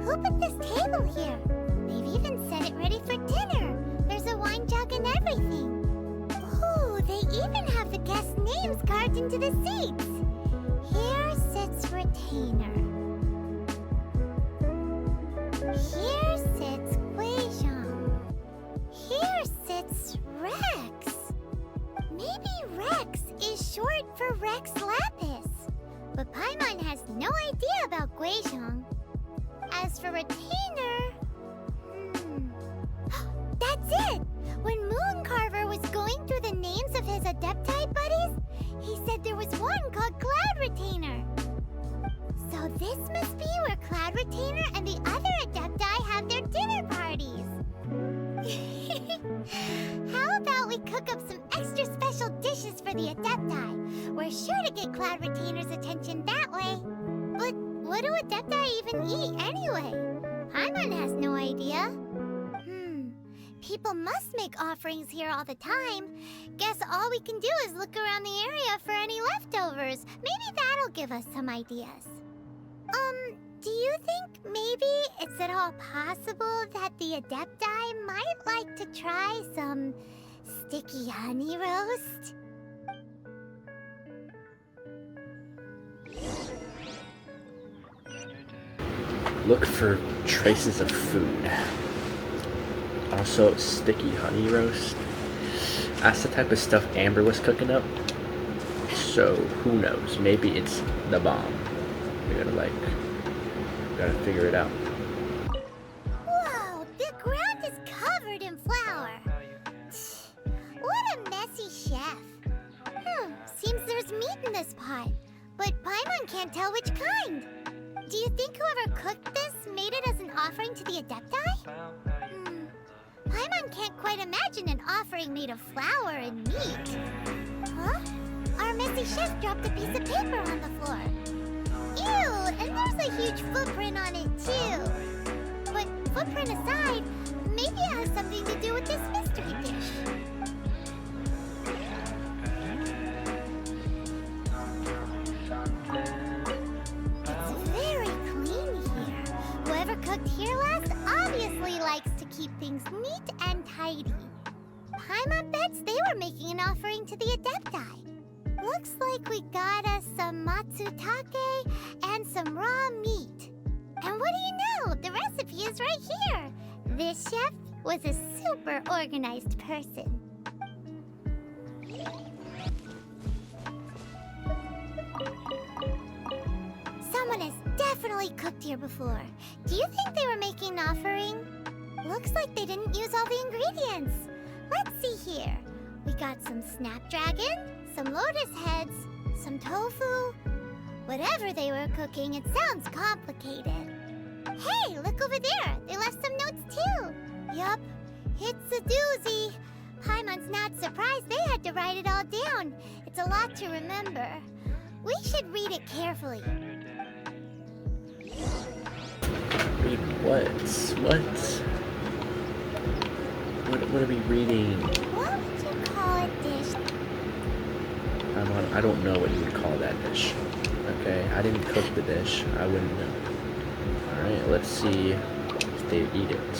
who put this table here? They've even set it ready for dinner. There's a wine jug and everything. Ooh, they even have the guests' names carved into the seats. Here sits Retainer. Here sits Guizhong. Here sits Rex. Maybe Rex is short for Rex Lapis. But Paimon has no idea about Guizhong. As for Retainer... That's it! When Moon Carver was going through the names of his Adepti buddies, he said there was one called Cloud Retainer. So this must be where Cloud Retainer and the other Adepti have their dinner parties. How about we cook up some extra special dishes for the Adepti? We're sure to get Cloud Retainer's attention that way. But what do Adepti even eat anyway? Paimon has no idea. People must make offerings here all the time. Guess all we can do is look around the area for any leftovers. Maybe that'll give us some ideas. Do you think maybe it's at all possible that the Adepti might like to try some sticky honey roast? Look for traces of food. Also, sticky honey roast. That's the type of stuff Amber was cooking up. So, who knows? Maybe it's the bomb. We gotta figure it out. Whoa, the ground is covered in flour. What a messy chef. Seems there's meat in this pot, but Paimon can't tell which kind. Do you think whoever cooked this made it as an offering to the Adepti? Paimon can't quite imagine an offering made of flour and meat. Huh? Our messy chef dropped a piece of paper on the floor. Ew, and there's a huge footprint on it too. But footprint aside, maybe it has something to do with this mystery dish. It's very clean here. Whoever cooked here last obviously likes to keep things neat and tidy. Paimon bets they were making an offering to the Adepti. Looks like we got us some matsutake and some raw meat. What do you know? The recipe is right here. This chef was a super organized person. Someone has definitely cooked here before. Do you think they were making an offering? Looks like they didn't use all the ingredients. Let's see here. We got some snapdragon, some lotus heads, some tofu. Whatever they were cooking, it sounds complicated. Hey, look over there. They left some notes too. Yup, it's a doozy. Paimon's not surprised they had to write it all down. It's a lot to remember. We should read it carefully. Read what? What are we reading? What would you call a dish? I don't know what you would call that dish. Okay, I didn't cook the dish. I wouldn't know. Alright, let's see if they eat it.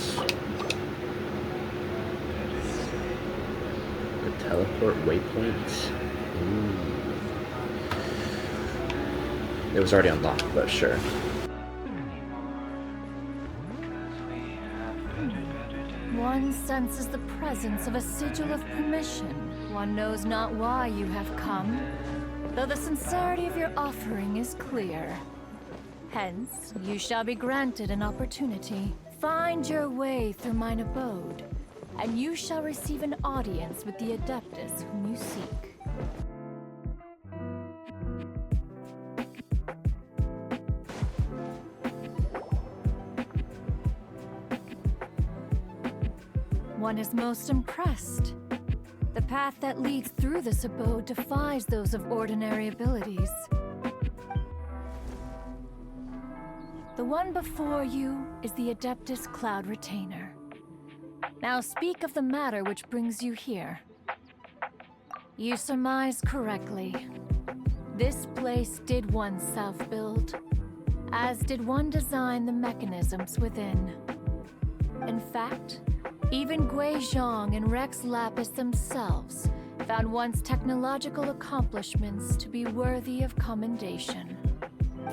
The teleport waypoint. Ooh. It was already unlocked, but sure. One senses the presence of a sigil of permission. One knows not why you have come, though the sincerity of your offering is clear. Hence, you shall be granted an opportunity. Find your way through mine abode, and you shall receive an audience with the Adeptus whom you seek. One is most impressed. The path that leads through this abode defies those of ordinary abilities. The one before you is the Adeptus Cloud Retainer. Now speak of the matter which brings you here. You surmise correctly. This place did one self-build, as did one design the mechanisms within. In fact, even Gui Zhang and Rex Lapis themselves found one's technological accomplishments to be worthy of commendation.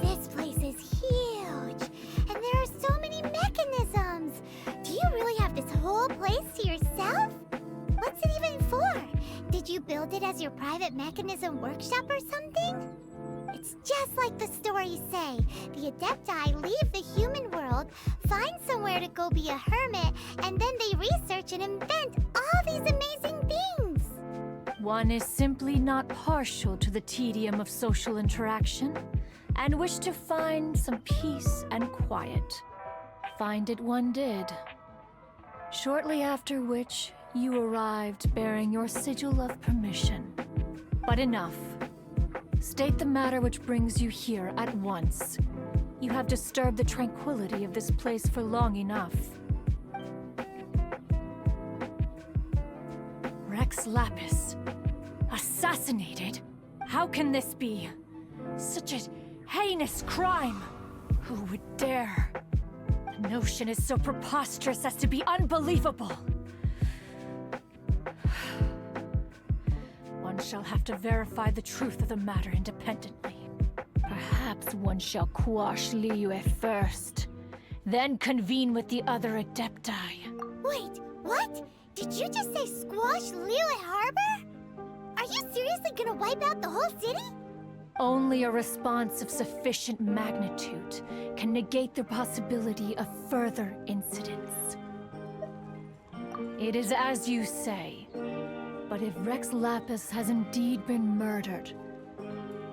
This place is huge, and there are so many mechanisms. Do you really have this whole place to yourself? What's it even for? Did you build it as your private mechanism workshop or something? It's just like the stories say. The Adepti leave the human world, find somewhere to go be a hermit, and then they research and invent all these amazing things. One is simply not partial to the tedium of social interaction, and wished to find some peace and quiet. Find it one did. Shortly after which, you arrived bearing your sigil of permission. But enough. State the matter which brings you here at once. You have disturbed the tranquility of this place for long enough. Rex Lapis. Assassinated? How can this be? Such a heinous crime! Who would dare? The notion is so preposterous as to be unbelievable. One shall have to verify the truth of the matter independently. Perhaps one shall quash Liyue first, then convene with the other Adepti. Wait, what? Did you just say squash Liyue Harbor? Are you seriously gonna wipe out the whole city? Only a response of sufficient magnitude can negate the possibility of further incidents. It is as you say, but if Rex Lapis has indeed been murdered,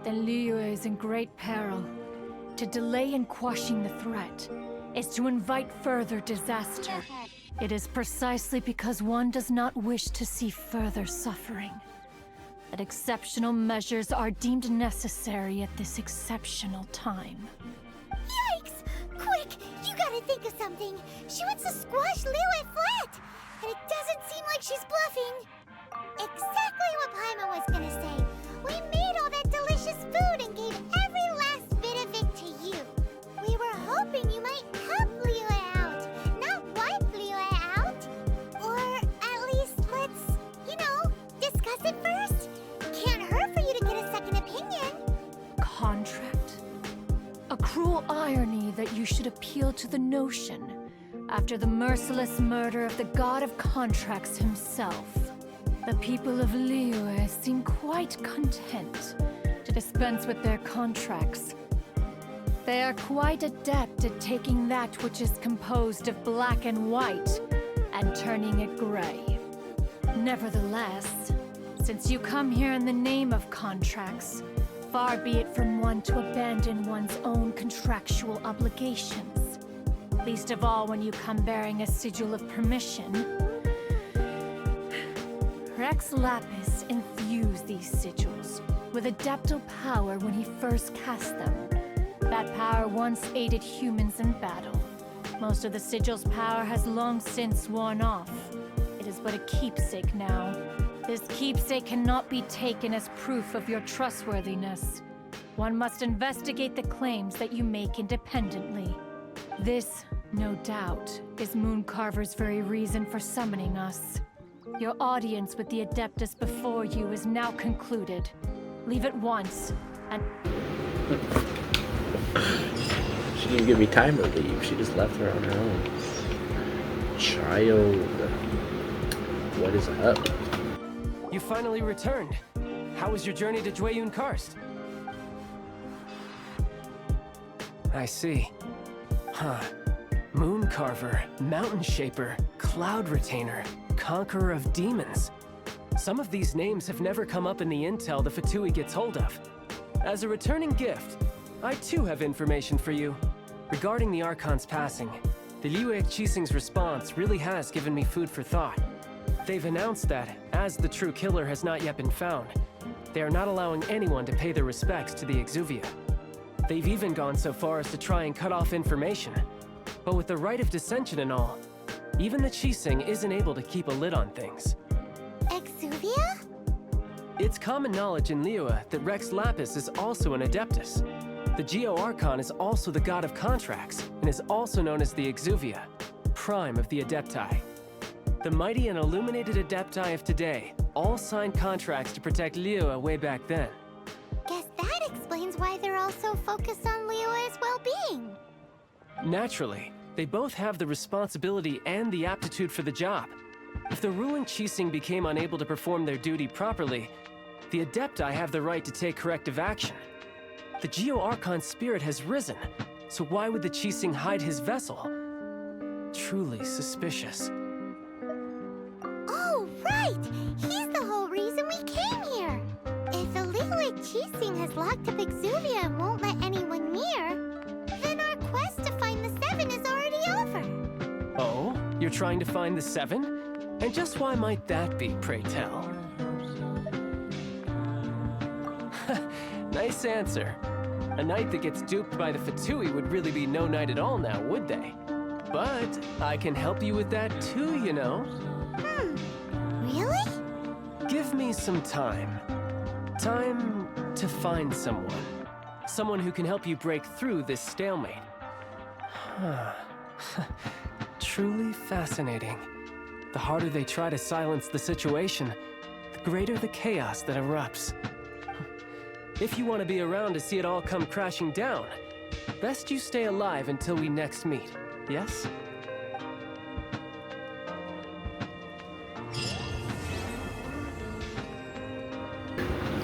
then Liyue is in great peril. To delay in quashing the threat is to invite further disaster. It is precisely because one does not wish to see further suffering that exceptional measures are deemed necessary at this exceptional time. Yikes! Quick, you gotta think of something. She wants to squash Liyue flat, and it doesn't seem like she's bluffing. Exactly what Paimon was gonna say. We made all that delicious food and gave every last bit of it to you. We were hoping you might help Liyue out, not wipe Liyue out. Or at least let's, discuss it first. Can't hurt for you to get a second opinion. Contract? A cruel irony that you should appeal to the notion after the merciless murder of the god of contracts himself. The people of Liyue seem quite content to dispense with their contracts. They are quite adept at taking that which is composed of black and white and turning it gray. Nevertheless, since you come here in the name of contracts, far be it from one to abandon one's own contractual obligations. Least of all when you come bearing a sigil of permission. Rex Lapis infused these sigils with adeptal power when he first cast them. That power once aided humans in battle. Most of the sigil's power has long since worn off. It is but a keepsake now. This keepsake cannot be taken as proof of your trustworthiness. One must investigate the claims that you make independently. This, no doubt, is Mooncarver's very reason for summoning us. Your audience with the Adeptus before you is now concluded. Leave at once, and... She didn't give me time to leave. She just left her on her own. Child. What is up? You finally returned. How was your journey to Jueyun Karst? I see. Huh. Mooncarver, Mountain Shaper, Cloud Retainer, Conqueror of Demons. Some of these names have never come up in the intel the Fatui gets hold of. As a returning gift, I too have information for you. Regarding the Archon's passing, the Liyue Qixing's response really has given me food for thought. They've announced that, as the true killer has not yet been found, they are not allowing anyone to pay their respects to the Exuvia. They've even gone so far as to try and cut off information. But with the right of dissension and all, even the Qixing isn't able to keep a lid on things. Exuvia? It's common knowledge in Liyue that Rex Lapis is also an Adeptus. The Geo Archon is also the god of contracts, and is also known as the Exuvia, prime of the Adepti. The mighty and illuminated Adepti of today all signed contracts to protect Liyue way back then. Guess that explains why they're all so focused on Liyue's well-being. Naturally, they both have the responsibility and the aptitude for the job. If the ruling Qixing became unable to perform their duty properly, the Adepti have the right to take corrective action. The Geo Archon's spirit has risen, so why would the Qixing hide his vessel? Truly suspicious. Oh, right! He's the whole reason we came here! If the Liyue Qixing has locked up Exuvia and won't let anyone near, then our quest to find the Seven is already over! Oh? You're trying to find the Seven? And just why might that be, pray tell? Nice answer. A knight that gets duped by the Fatui would really be no knight at all now, would they? But I can help you with that too, you know. Really? Give me some time. Time to find someone. Someone who can help you break through this stalemate. Truly fascinating. The harder they try to silence the situation, the greater the chaos that erupts. If you want to be around to see it all come crashing down, best you stay alive until we next meet, yes?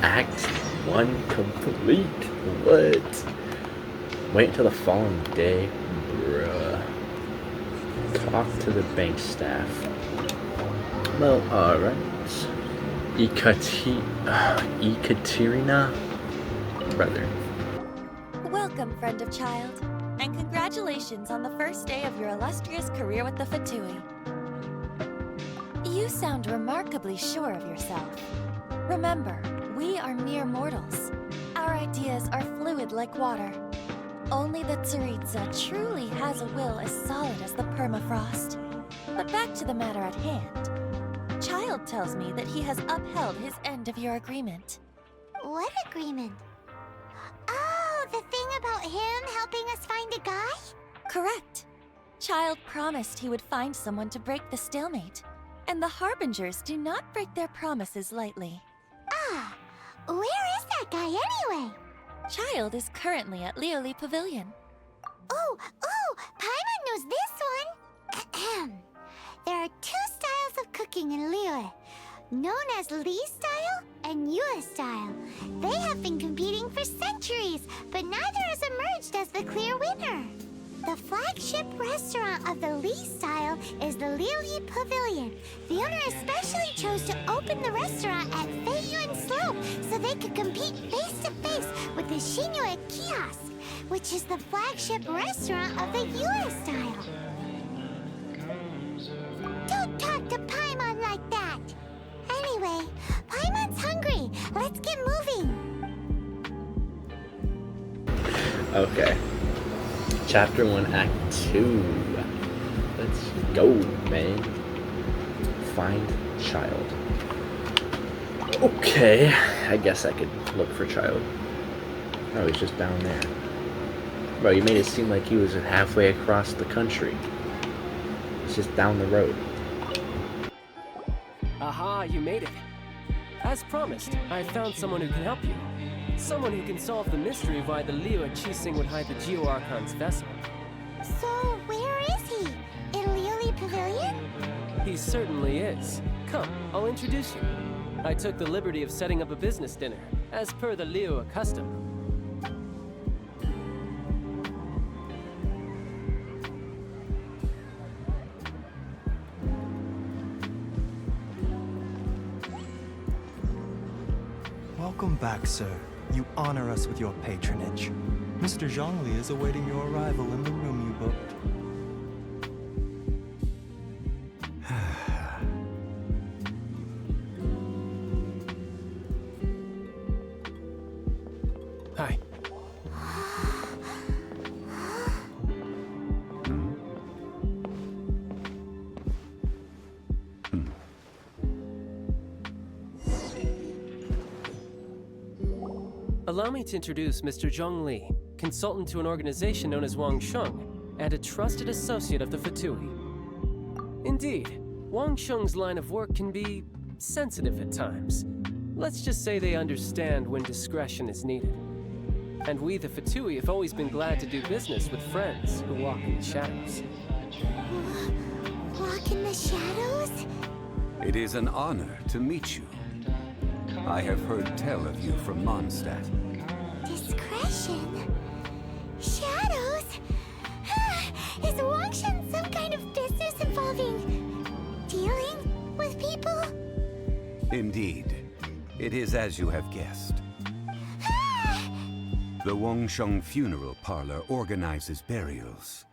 Act 1 complete. What? Wait until the following day? Bruh. Talk to the bank staff. Well, alright. Ekaterina? Brother. Welcome, friend of child, and congratulations on the first day of your illustrious career with the Fatui. You sound remarkably sure of yourself. Remember, we are mere mortals. Our ideas are fluid like water. Only the Tsaritsa truly has a will as solid as the permafrost. But back to the matter at hand. Child tells me that he has upheld his end of your agreement. What agreement? Oh, the thing about him helping us find a guy? Correct. Child promised he would find someone to break the stalemate. And the Harbingers do not break their promises lightly. Ah, where is that guy anyway? Child is currently at Lioli Pavilion. Oh, Paimon knows this one. There are 2 styles of cooking in Liyue, known as Li style and Yue style. They have been competing for centuries, but neither has emerged as the clear winner. The flagship restaurant of the Li style is the Lioli Pavilion. The owner especially chose to open the restaurant at Feiyuan Slope so they could compete face-to-face with the Xinyue Kiosk, which is the flagship restaurant of the Yue style. Don't talk to Paimon like that! Anyway, Paimon's hungry. Let's get moving. Okay. Chapter 1, Act 2. Let's go, man. Find child. Okay, I guess I could look for child. Oh, he's just down there. Bro, you made it seem like he was halfway across the country. It's just down the road. Aha, you made it. As promised, I found someone who can help you. Someone who can solve the mystery of why the Liyue Qixing would hide the Geo Archon's vessel. So, where is he? In Lioli Pavilion? He certainly is. Come, I'll introduce you. I took the liberty of setting up a business dinner, as per the Liyue custom. Welcome back, sir. You honor us with your patronage. Mr. Zhongli is awaiting your arrival in the room you booked. Hi. Allow me to introduce Mr. Zhongli, consultant to an organization known as Wang Sheng, and a trusted associate of the Fatui. Indeed, Wang Sheng's line of work can be sensitive at times. Let's just say they understand when discretion is needed. And we, the Fatui, have always been glad to do business with friends who walk in the shadows. Walk in the shadows? It is an honor to meet you. I have heard tell of you from Mondstadt. Discretion? Shadows? Is Wangshan some kind of business involving dealing with people? Indeed. It is as you have guessed. The Wangsheng Funeral Parlor organizes burials.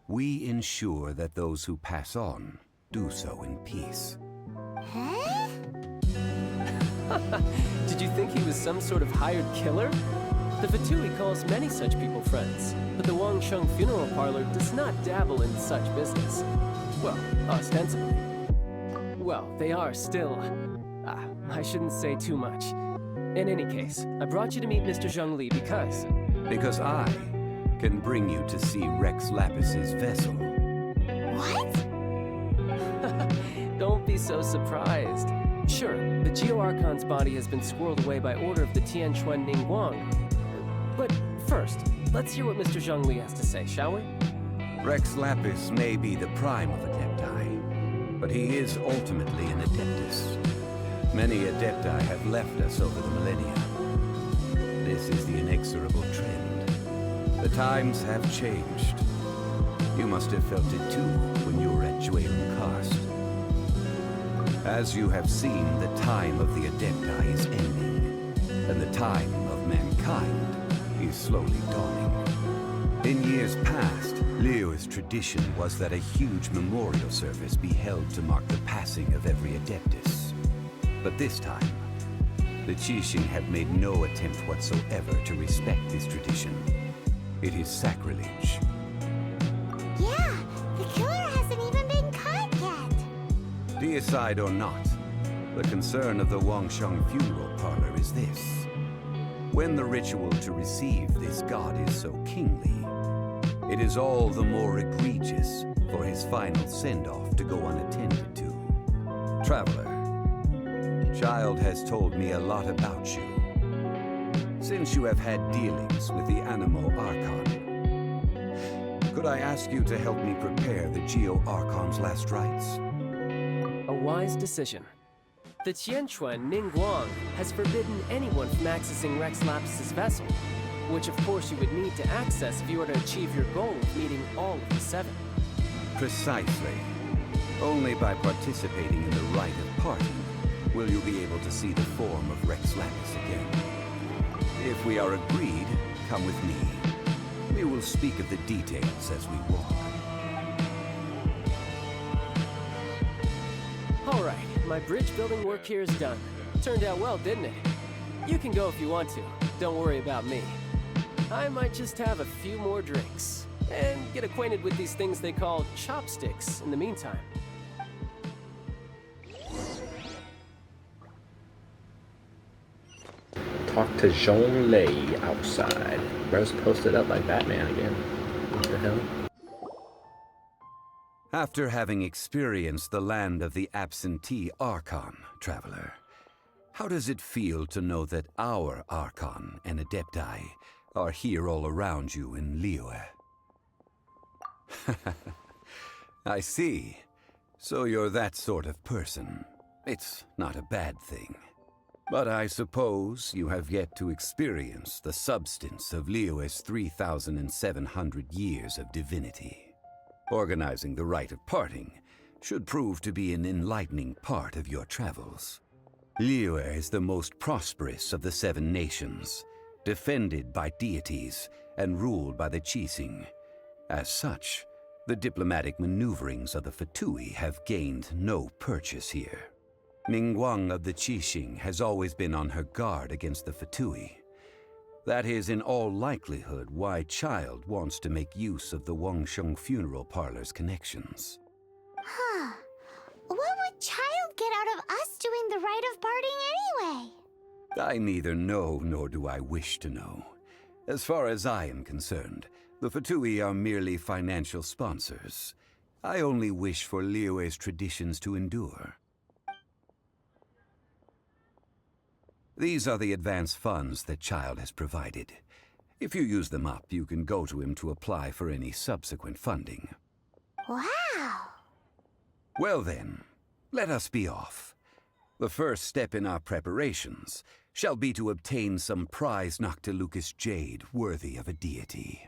We ensure that those who pass on do so in peace. Huh? Did you think he was some sort of hired killer? The Fatui calls many such people friends, but the Wangsheng Funeral Parlor does not dabble in such business. Well, ostensibly. Well, they are still... I shouldn't say too much. In any case, I brought you to meet Mr. Zhongli because... Because I can bring you to see Rex Lapis's vessel. What? Don't be so surprised. Sure, the Geo Archon's body has been squirreled away by order of the Tianquan Ning Wang. But first, let's hear what Mr. Zhongli has to say, shall we? Rex Lapis may be the prime of Adepti, but he is ultimately an Adeptus. Many Adepti have left us over the millennia. This is the inexorable trend. The times have changed. You must have felt it too when you were at Jueyun Karst. As you have seen, the time of the Adepti is ending, and the time of mankind is slowly dawning. In years past, Liyue's tradition was that a huge memorial service be held to mark the passing of every Adeptus. But this time, the Qixing have made no attempt whatsoever to respect this tradition. It is sacrilege. Yeah, the killer hasn't even been caught yet. Deicide or not, the concern of the Wangsheng Funeral Parlor is this. When the ritual to receive this god is so kingly, it is all the more egregious for his final send-off to go unattended to. Traveler, Child has told me a lot about you. since you have had dealings with the Animo Archon, could I ask you to help me prepare the Geo Archon's last rites? A wise decision. The Tianquan Ningguang has forbidden anyone from accessing Rex Lapis' vessel, which of course you would need to access if you were to achieve your goal of meeting all of the 7. Precisely. Only by participating in the rite of parting will you be able to see the form of Rex Lapis again. If we are agreed, come with me. We will speak of the details as we walk. All right, my bridge building work here is done. Turned out well, didn't it? You can go if you want to. Don't worry about me. I might just have a few more drinks and get acquainted with these things they call chopsticks in the meantime. Talk to Zhonglei outside. Bro's posted up like Batman again. What the hell? After having experienced the land of the absentee Archon, traveler, how does it feel to know that our Archon and Adepti are here all around you in Liyue? I see. So you're that sort of person. It's not a bad thing. But I suppose you have yet to experience the substance of Liyue's 3,700 years of divinity. Organizing the rite of parting should prove to be an enlightening part of your travels. Liyue is the most prosperous of the 7 nations, defended by deities and ruled by the Qixing. As such, the diplomatic maneuverings of the Fatui have gained no purchase here. Ningguang of the Qixing has always been on her guard against the Fatui. That is in all likelihood why Child wants to make use of the Wangsheng funeral parlor's connections. Huh. What would Child get out of us doing the rite of parting anyway? I neither know nor do I wish to know. As far as I am concerned, the Fatui are merely financial sponsors. I only wish for Liyue's traditions to endure. These are the advance funds that Child has provided. If you use them up, you can go to him to apply for any subsequent funding. Wow! Well then, let us be off. The first step in our preparations shall be to obtain some prize Noctilucous jade worthy of a deity.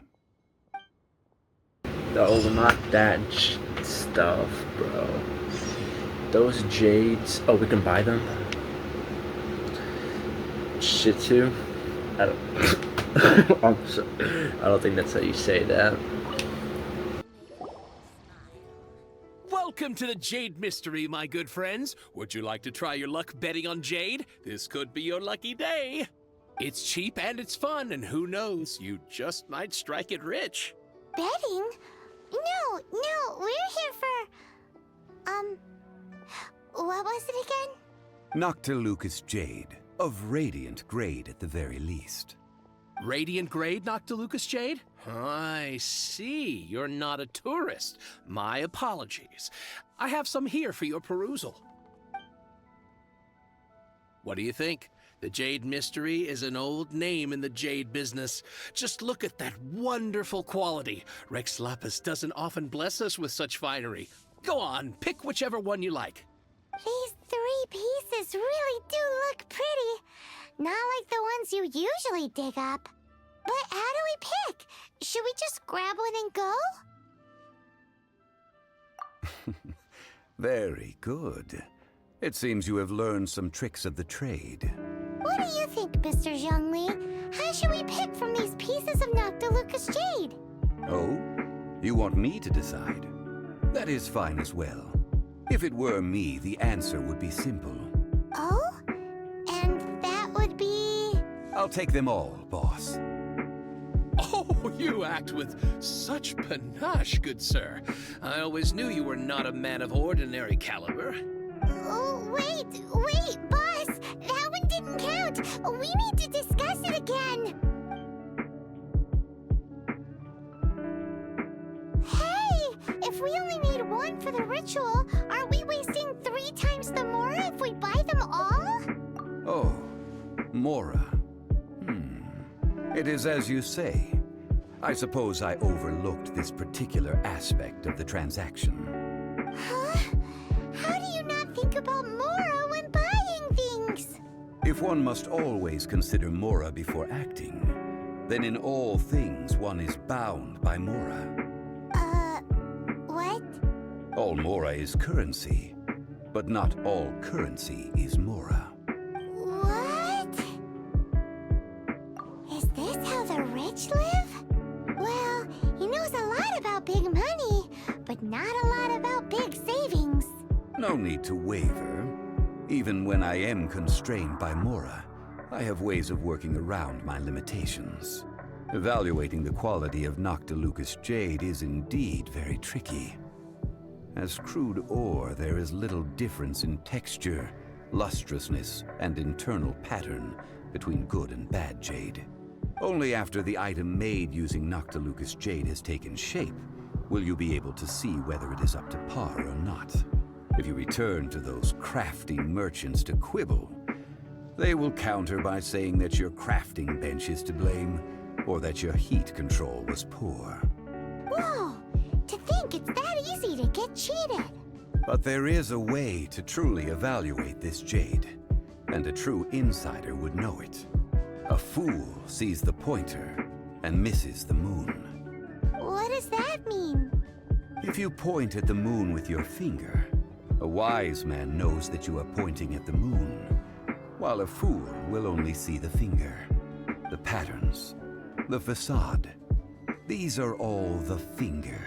Oh, not that stuff, bro. Those jades... Oh, we can buy them? Shih Tzu? I don't... I don't think that's how you say that. Welcome to the Jade Mystery, my good friends. Would you like to try your luck betting on Jade? This could be your lucky day. It's cheap and it's fun, and who knows, you just might strike it rich. Betting? No, we're here for... what was it again? Noctilucous jade, of radiant grade at the very least. Radiant grade, Noctilucous jade? I see. You're not a tourist. My apologies. I have some here for your perusal. What do you think? The Jade Mystery is an old name in the jade business. Just look at that wonderful quality. Rex Lapis doesn't often bless us with such finery. Go on, pick whichever one you like. These 3 pieces really do look pretty. Not like the ones you usually dig up. But how do we pick? Should we just grab one and go? Very good. It seems you have learned some tricks of the trade. What do you think, Mr. Zhongli? How should we pick from these pieces of Noctilucous jade? Oh? You want me to decide? That is fine as well. If it were me, the answer would be simple. Oh? And that would be... I'll take them all, boss. Oh, you act with such panache, good sir. I always knew you were not a man of ordinary caliber. Oh, wait, boss! That one didn't count! We need to discuss it again! Hey! If we only need 1 for the ritual, aren't we wasting 3 times the Mora if we buy them all? Oh, Mora. It is as you say. I suppose I overlooked this particular aspect of the transaction. Huh? How do you not think about Mora when buying things? If one must always consider Mora before acting, then in all things one is bound by Mora. What? All Mora is currency, but not all currency is Mora. What? Is this how the rich live? Well, he knows a lot about big money, but not a lot about big savings. No need to waver. Even when I am constrained by Mora, I have ways of working around my limitations. Evaluating the quality of Noctilucous jade is indeed very tricky. As crude ore, there is little difference in texture, lustrousness, and internal pattern between good and bad jade. Only after the item made using Noctilucous jade has taken shape will you be able to see whether it is up to par or not. If you return to those crafty merchants to quibble, they will counter by saying that your crafting bench is to blame, or that your heat control was poor. Whoa! To think it's that easy to get cheated! But there is a way to truly evaluate this jade, and a true insider would know it. A fool sees the pointer and misses the moon. What does that mean? If you point at the moon with your finger, a wise man knows that you are pointing at the moon, while a fool will only see the finger, the patterns, the facade. These are all the finger.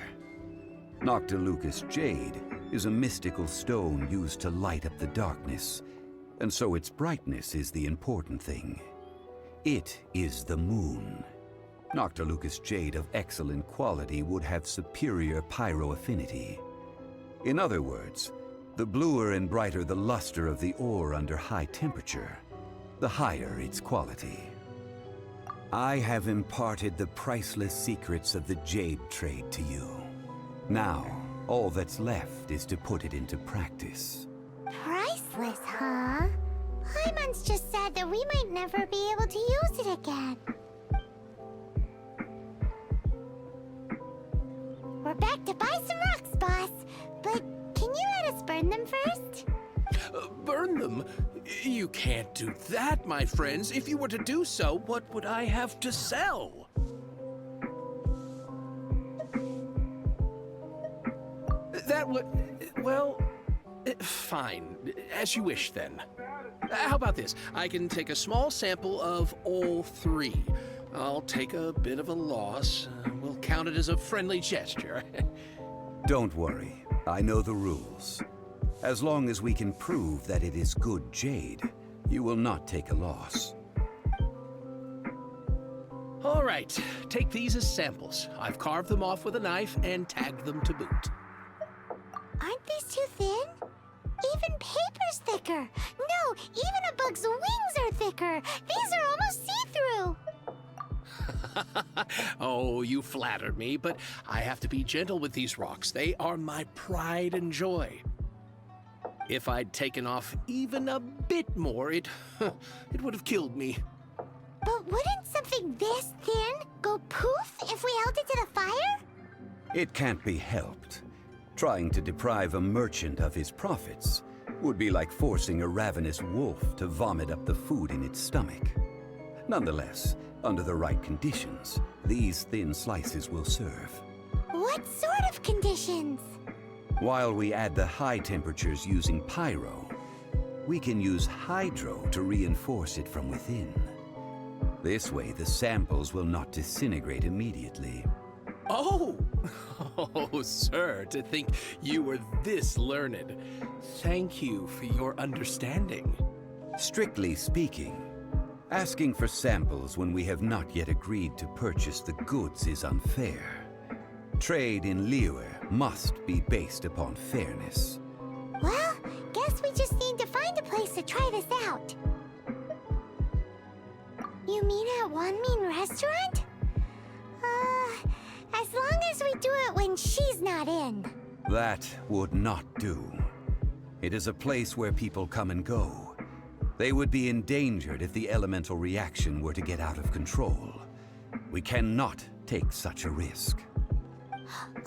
Noctilucous jade is a mystical stone used to light up the darkness, and so its brightness is the important thing. It is the moon. Noctilucous jade of excellent quality would have superior pyro affinity. In other words, the bluer and brighter the luster of the ore under high temperature, the higher its quality. I have imparted the priceless secrets of the jade trade to you. Now, all that's left is to put it into practice. Priceless, huh? Hyman's just sad that we might never be able to use it again. We're back to buy some rocks, boss. But can you let us burn them first? Burn them? You can't do that, my friends. If you were to do so, what would I have to sell? That would... well... fine. As you wish, then. How about this? I can take a small sample of all three. I'll take a bit of a loss. We'll count it as a friendly gesture. Don't worry. I know the rules. As long as we can prove that it is good jade, you will not take a loss. All right. Take these as samples. I've carved them off with a knife and tagged them to boot. Aren't these too thin? Even paper's thicker. No, even a bug's wings are thicker. These are almost see-through. Oh, you flatter me, but I have to be gentle with these rocks. They are my pride and joy. If I'd taken off even a bit more, it would have killed me. But wouldn't something this thin go poof if we held it to the fire? It can't be helped. Trying to deprive a merchant of his profits would be like forcing a ravenous wolf to vomit up the food in its stomach. Nonetheless, under the right conditions, these thin slices will serve. What sort of conditions? While we add the high temperatures using pyro, we can use hydro to reinforce it from within. This way, the samples will not disintegrate immediately. Oh! Oh, sir, to think you were this learned. Thank you for your understanding. Strictly speaking, asking for samples when we have not yet agreed to purchase the goods is unfair. Trade in Liyue must be based upon fairness. Well, guess we just need to find a place to try this out. You mean at Wanmin Restaurant? As long as we do it when she's not in. That would not do. It is a place where people come and go. They would be endangered if the elemental reaction were to get out of control. We cannot take such a risk.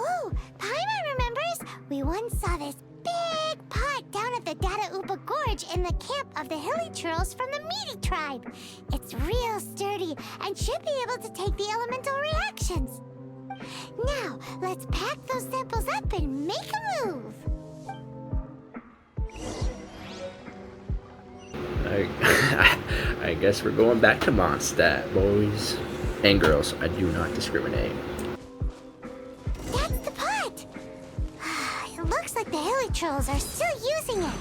Ooh, Paimon remembers? We once saw this big pot down at the Dadaupa Gorge in the camp of the Hilly Churls from the Meaty tribe. It's real sturdy and should be able to take the elemental reactions. Now, let's pack those samples up and make a move. I guess we're going back to Mondstadt, boys and girls. I do not discriminate. That's the pot! It looks like the Hilly Trolls are still using it.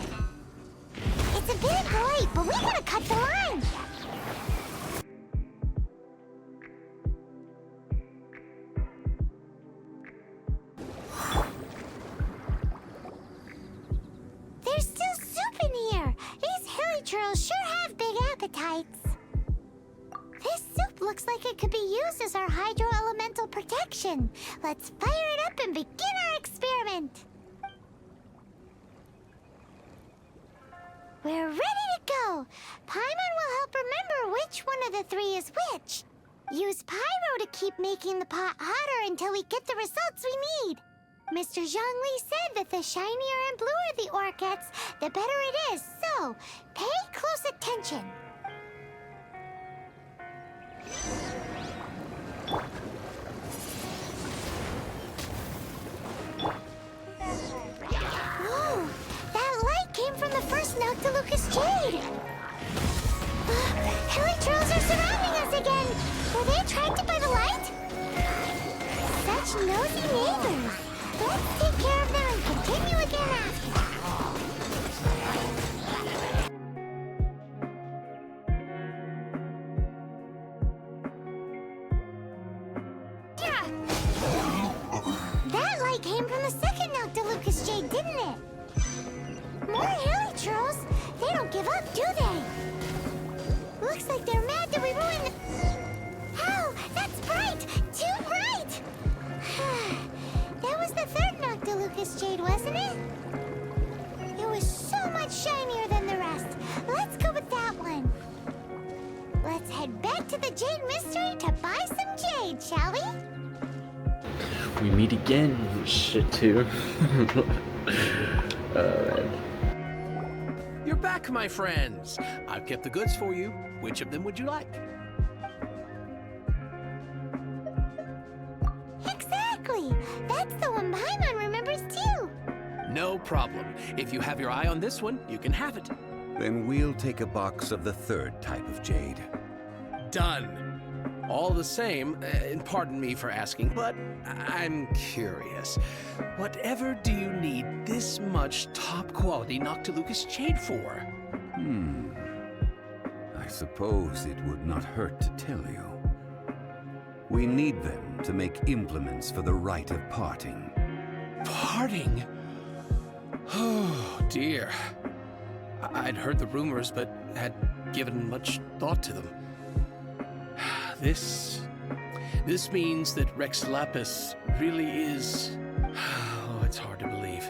It's a bit late, but we gotta cut the line. There's still soup in here. These Hilly Trolls sure have big appetites. This soup looks like it could be used as our hydro-elemental protection. Let's fire it up and begin our experiment. We're ready to go. Paimon will help remember which one of the three is which. Use Pyro to keep making the pot hotter until we get the results we need. Mr. Zhongli said that the shinier and bluer the ore gets, the better it is, so pay close attention. Whoa! That light came from the first Noctilucous Jade! Hilly Trolls are surrounding us again! Were they attracted by the light? Such nosy neighbors! Let's take care of them and continue again after. That light came from the second Noctilucous Jade, didn't it? More Hilly Trolls? They don't give up, do they? Looks like they're mad that we ruined the... Ow! That's bright! Too bright! That was the third Noctilucous Jade, wasn't it? It was so much shinier than the rest. Let's go with that one. Let's head back to the Jade Mystery to buy some jade, shall we? We meet again, shit too. Man. You're back, my friends. I've kept the goods for you. Which of them would you like? Exactly! That's the one Paimon remembers too! No problem. If you have your eye on this one, you can have it. Then we'll take a box of the third type of jade. Done. All the same, and pardon me for asking, but I'm curious. Whatever do you need this much top-quality Noctilucous Jade for? I suppose it would not hurt to tell you. We need them to make implements for the rite of parting. Parting? Oh, dear. I'd heard the rumors, but had given much thought to them. This means that Rex Lapis really is... Oh, it's hard to believe.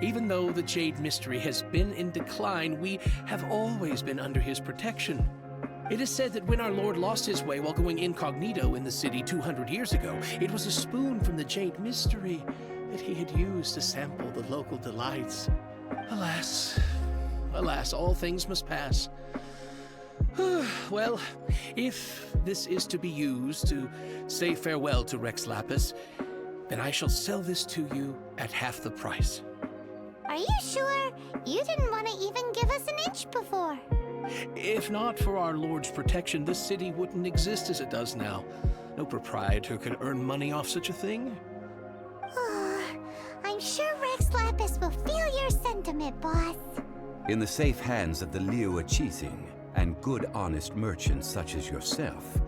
Even though the Jade Mystery has been in decline, we have always been under his protection. It is said that when our Lord lost his way while going incognito in the city 200 years ago, it was a spoon from the Jade Mystery that he had used to sample the local delights. Alas, alas, all things must pass. Well, if this is to be used to say farewell to Rex Lapis, then I shall sell this to you at half the price. Are you sure? You didn't want to even give us an inch before. If not for our Lord's protection, this city wouldn't exist as it does now. No proprietor could earn money off such a thing. I'm sure Rex Lapis will feel your sentiment, boss. In the safe hands of the Liu Chising and good honest merchants such as yourself,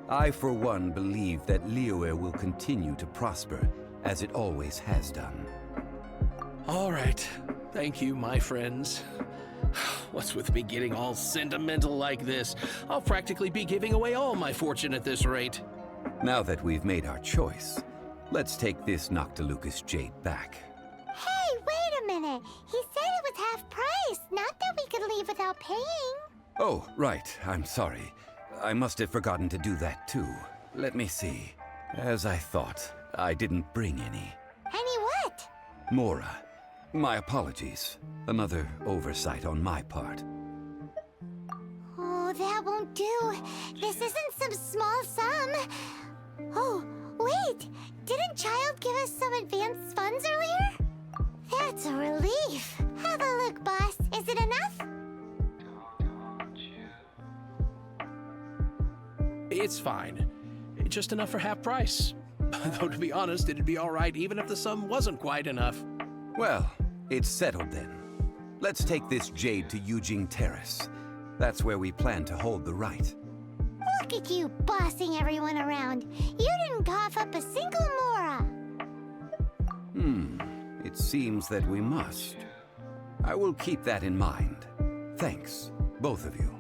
I for one believe that Liyue will continue to prosper as it always has done. All right. Thank you, my friends. What's with me getting all sentimental like this? I'll practically be giving away all my fortune at this rate. Now that we've made our choice, let's take this Noctilucous Jade back. Hey, wait a minute. He said it was half price, not that we could leave without paying. Oh, right. I'm sorry. I must have forgotten to do that too. Let me see. As I thought, I didn't bring any. Any what? Mora. My apologies. Another oversight on my part. Oh, that won't do. This isn't some small sum. Oh, wait! Didn't Child give us some advanced funds earlier? That's a relief. Have a look, boss. Is it enough? It's fine. Just enough for half price. Though to be honest, it'd be alright even if the sum wasn't quite enough. Well, it's settled then. Let's take this jade to Yujing Terrace. That's where we plan to hold the rite. Look at you bossing everyone around. You didn't cough up a single Mora. It seems that we must. I will keep that in mind. Thanks, both of you.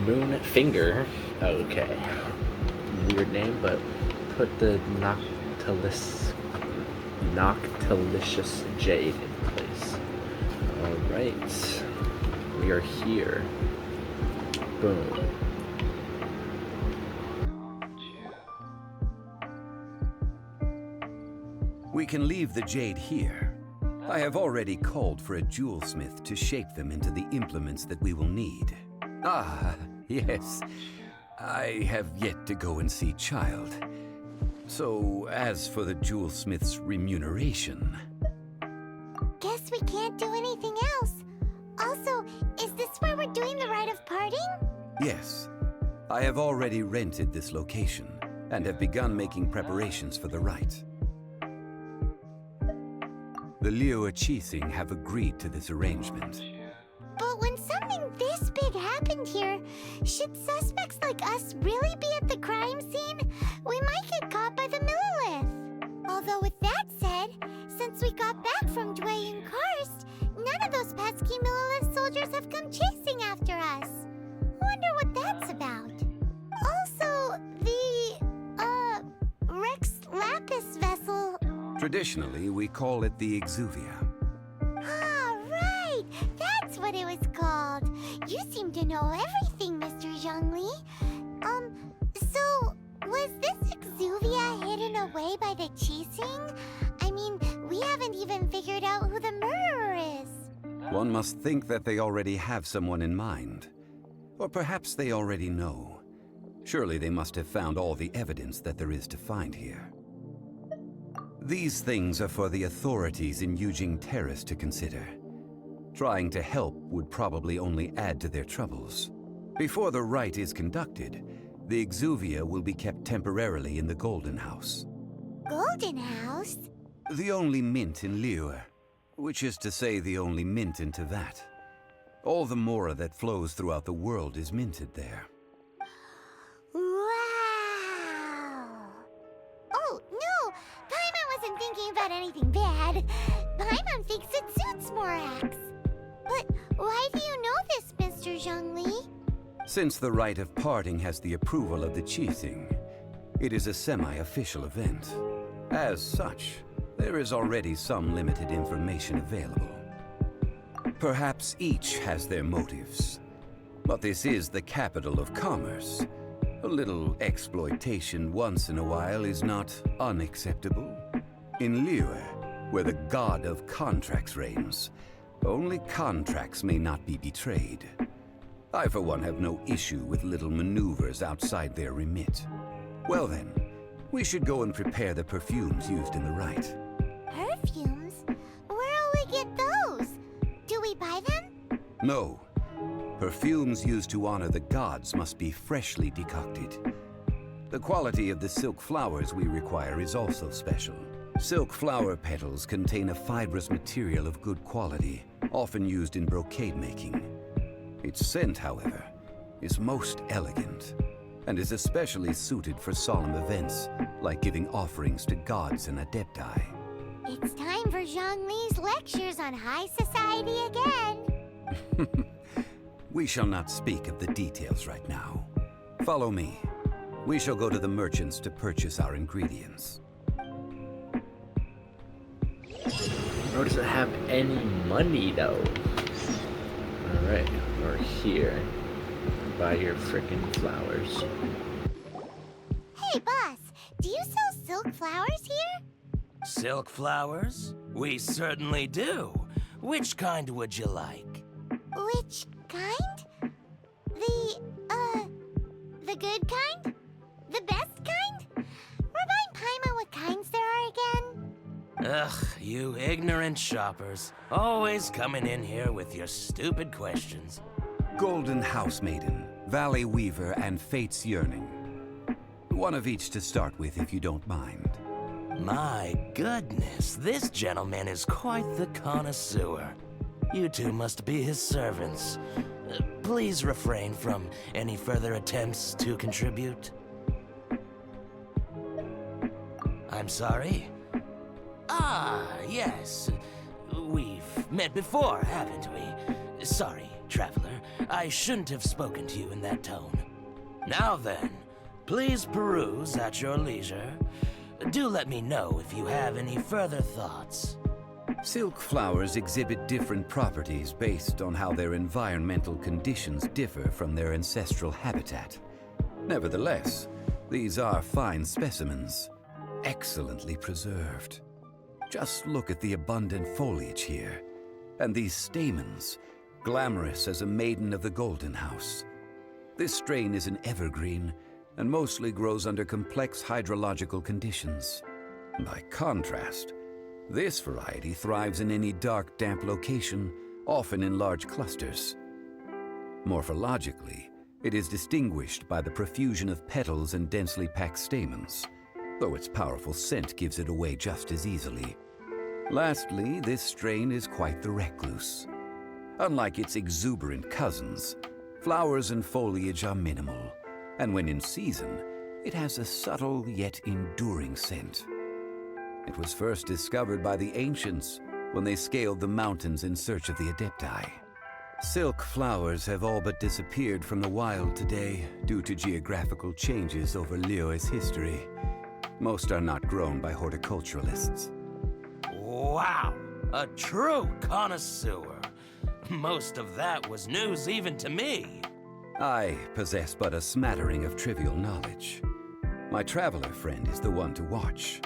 Moon Finger. Okay. Weird name, but put the Noctilicious Jade in place. Alright. We are here. Boom. We can leave the jade here. I have already called for a jewelsmith to shape them into the implements that we will need. Ah, yes. I have yet to go and see Child. So, as for the jewelsmith's remuneration... Guess we can't do anything else. Also, is this where we're doing the rite of parting? Yes. I have already rented this location, and have begun making preparations for the rite. The Liu Qixing have agreed to this arrangement. But when something this big happened here, should suspects like us really be at the crime scene? We might get caught by the Millilith. Although with that said, since we got back from Dway and Karst, none of those pesky Millilith soldiers have come chasing after us. Wonder what that's about. Also, the, Rex Lapis vessel... Traditionally, we call it the Exuvia. Ah, right! That's what it was called. You seem to know everything, Mr. Zhongli. So, was this Exuvia hidden away by the Qixing? I mean, we haven't even figured out who the murderer is. One must think that they already have someone in mind. Or perhaps they already know. Surely they must have found all the evidence that there is to find here. These things are for the authorities in Yujing Terrace to consider. Trying to help would probably only add to their troubles. Before the rite is conducted, the Exuvia will be kept temporarily in the Golden House. Golden House? The only mint in Liyue, which is to say the only mint in Teyvat. All the Mora that flows throughout the world is minted there. Wow! Oh, no! Paimon wasn't thinking about anything bad. Paimon thinks it suits Morax. But why do you know this, Mr. Zhongli? Since the rite of parting has the approval of the Qixing, it is a semi-official event. As such, there is already some limited information available. Perhaps each has their motives, but this is the capital of commerce. A little exploitation once in a while is not unacceptable. In Liyue, where the god of contracts reigns, only contracts may not be betrayed. I, for one, have no issue with little maneuvers outside their remit. Well then, we should go and prepare the perfumes used in the rite. Perfumes? Where'll we get those? Do we buy them? No. Perfumes used to honor the gods must be freshly decocted. The quality of the silk flowers we require is also special. Silk flower petals contain a fibrous material of good quality, often used in brocade making. Its scent, however, is most elegant, and is especially suited for solemn events, like giving offerings to gods and adepti. It's time for Zhongli's lectures on high society again. We shall not speak of the details right now. Follow me. We shall go to the merchants to purchase our ingredients. Nor does it have any money, though. Alright, we're here. buy your frickin' flowers. Hey, boss, do you sell silk flowers here? Silk flowers? We certainly do. Which kind would you like? Which kind? The good kind? The best kind? Remind Paimon what kinds there are again? Ugh, you ignorant shoppers. Always coming in here with your stupid questions. Golden House Maiden, Valley Weaver, and Fate's Yearning. One of each to start with, if you don't mind. My goodness, this gentleman is quite the connoisseur. You two must be his servants. Please refrain from any further attempts to contribute. I'm sorry? Ah, yes. We've met before, haven't we? Sorry, traveler. I shouldn't have spoken to you in that tone. Now then, please peruse at your leisure. Do let me know if you have any further thoughts. Silk flowers exhibit different properties based on how their environmental conditions differ from their ancestral habitat. Nevertheless, these are fine specimens, excellently preserved. Just look at the abundant foliage here, and these stamens, glamorous as a maiden of the Golden House. This strain is an evergreen, and mostly grows under complex hydrological conditions. By contrast, this variety thrives in any dark, damp location, often in large clusters. Morphologically, it is distinguished by the profusion of petals and densely packed stamens, though its powerful scent gives it away just as easily. Lastly, this strain is quite the recluse. Unlike its exuberant cousins, flowers and foliage are minimal, and when in season, it has a subtle yet enduring scent. It was first discovered by the ancients when they scaled the mountains in search of the Adepti. Silk flowers have all but disappeared from the wild today due to geographical changes over Liyue's history. Most are not grown by horticulturalists. Wow, a true connoisseur. Most of that was news even to me. I possess but a smattering of trivial knowledge. My traveler friend is the one to watch.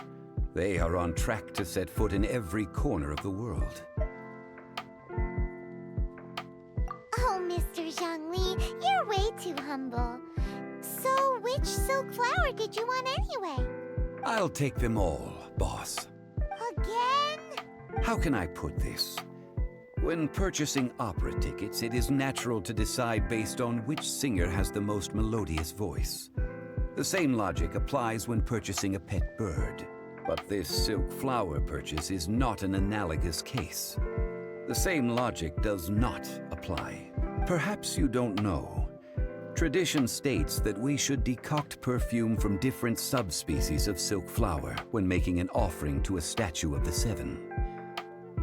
They are on track to set foot in every corner of the world. Oh, Mr. Zhongli, you're way too humble. So, which silk flower did you want anyway? I'll take them all, boss. Again? How can I put this? When purchasing opera tickets, it is natural to decide based on which singer has the most melodious voice. The same logic applies when purchasing a pet bird. But this silk flower purchase is not an analogous case. The same logic does not apply. Perhaps you don't know. Tradition states that we should decoct perfume from different subspecies of silk flower when making an offering to a statue of the seven.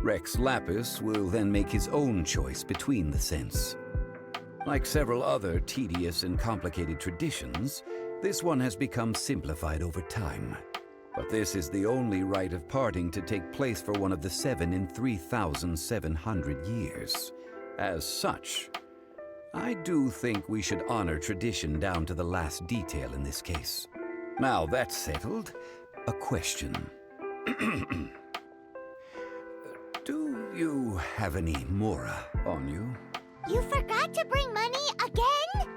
Rex Lapis will then make his own choice between the scents. Like several other tedious and complicated traditions, this one has become simplified over time. But this is the only rite of parting to take place for one of the seven in 3,700 years. As such, I do think we should honor tradition down to the last detail in this case. Now that's settled, a question. Do you have any Mora on you? You forgot to bring money again?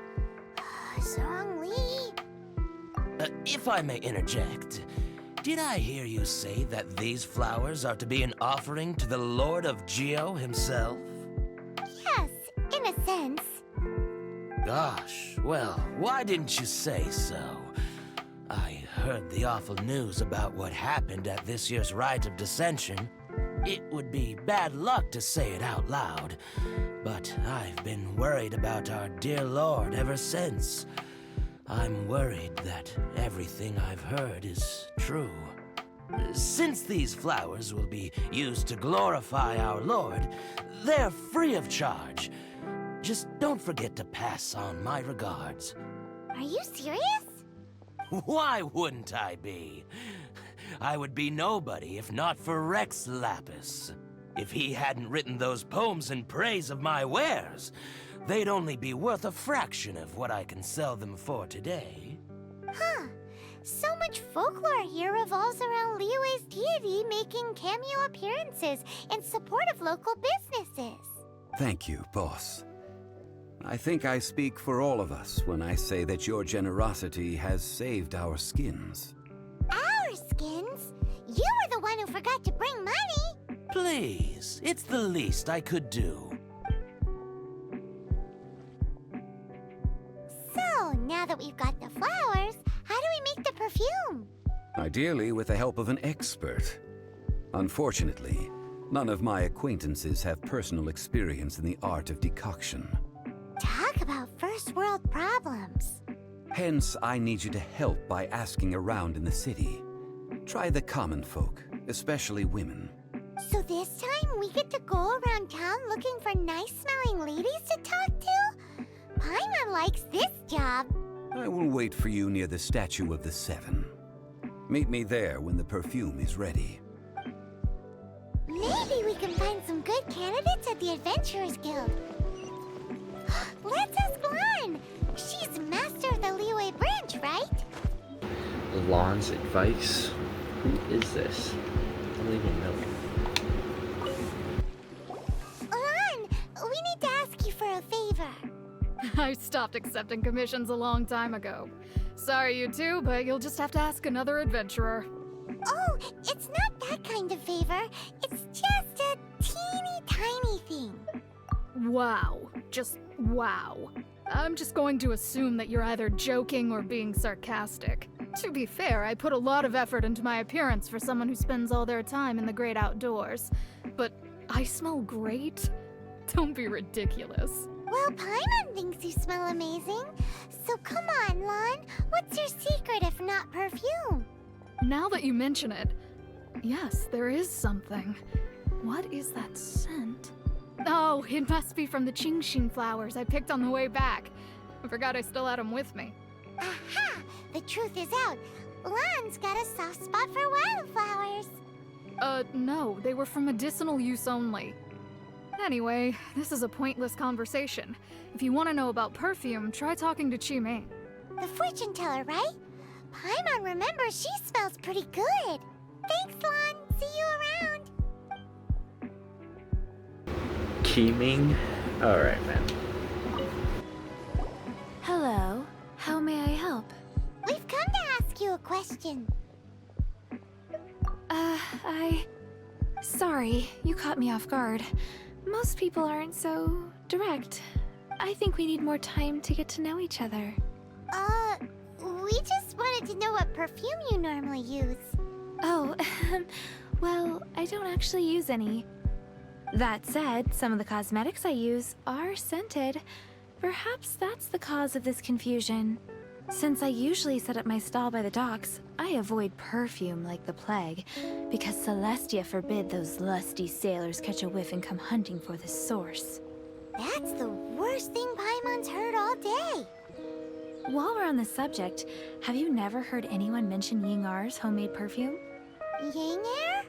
Zhongli. If I may interject, did I hear you say that these flowers are to be an offering to the Lord of Geo himself? Yes, in a sense. Gosh, well, why didn't you say so? I heard the awful news about what happened at this year's Rite of Dissension. It would be bad luck to say it out loud, but I've been worried about our dear Lord ever since. I'm worried that everything I've heard is true. Since these flowers will be used to glorify our Lord, they're free of charge. Just don't forget to pass on my regards. Are you serious? Why wouldn't I be? I would be nobody if not for Rex Lapis. If he hadn't written those poems in praise of my wares, they'd only be worth a fraction of what I can sell them for today. Huh. So much folklore here revolves around Liyue's deity making cameo appearances in support of local businesses. Thank you, boss. I think I speak for all of us when I say that your generosity has saved our skins. Our skins? You were the one who forgot to bring money! Please, it's the least I could do. So, now that we've got the flowers, how do we make the perfume? Ideally with the help of an expert. Unfortunately, none of my acquaintances have personal experience in the art of decoction. Talk about first world problems. Hence, I need you to help by asking around in the city. Try the common folk, especially women. So this time we get to go around town looking for nice-smelling ladies to talk to? Paimon likes this job. I will wait for you near the Statue of the Seven. Meet me there when the perfume is ready. Maybe we can find some good candidates at the Adventurers Guild. Let's ask Lan. She's master of the Liyue branch, right? Lan's advice? Who is this? I don't even know. Lan, we need to ask you for a favor. I stopped accepting commissions a long time ago. Sorry, you two, but you'll just have to ask another adventurer. Oh, it's not that kind of favor. It's just a teeny tiny thing. Wow. Just wow. I'm just going to assume that you're either joking or being sarcastic. To be fair, I put a lot of effort into my appearance for someone who spends all their time in the great outdoors. But I smell great? Don't be ridiculous. Well, Paimon thinks you smell amazing. So come on, Lan. What's your secret if not perfume? Now that you mention it, yes, there is something. What is that scent? Oh, it must be from the Genshin flowers I picked on the way back. I forgot I still had them with me. Aha! The truth is out. Lan's got a soft spot for wildflowers. No, they were for medicinal use only. Anyway, this is a pointless conversation. If you want to know about perfume, try talking to Qimei. The fortune teller, right? Paimon remembers she smells pretty good. Thanks, Lan. See you around. Qimei? Alright, man. Hello. How may I help? We've come to ask you a question. Sorry, you caught me off guard. Most people aren't so direct. I think we need more time to get to know each other. We just wanted to know what perfume you normally use. Oh, well, I don't actually use any. That said, some of the cosmetics I use are scented. Perhaps that's the cause of this confusion. Since I usually set up my stall by the docks, I avoid perfume like the plague, because Celestia forbid those lusty sailors catch a whiff and come hunting for the source. That's the worst thing Paimon's heard all day. While we're on the subject, have you never heard anyone mention Yingar's homemade perfume? Yingar?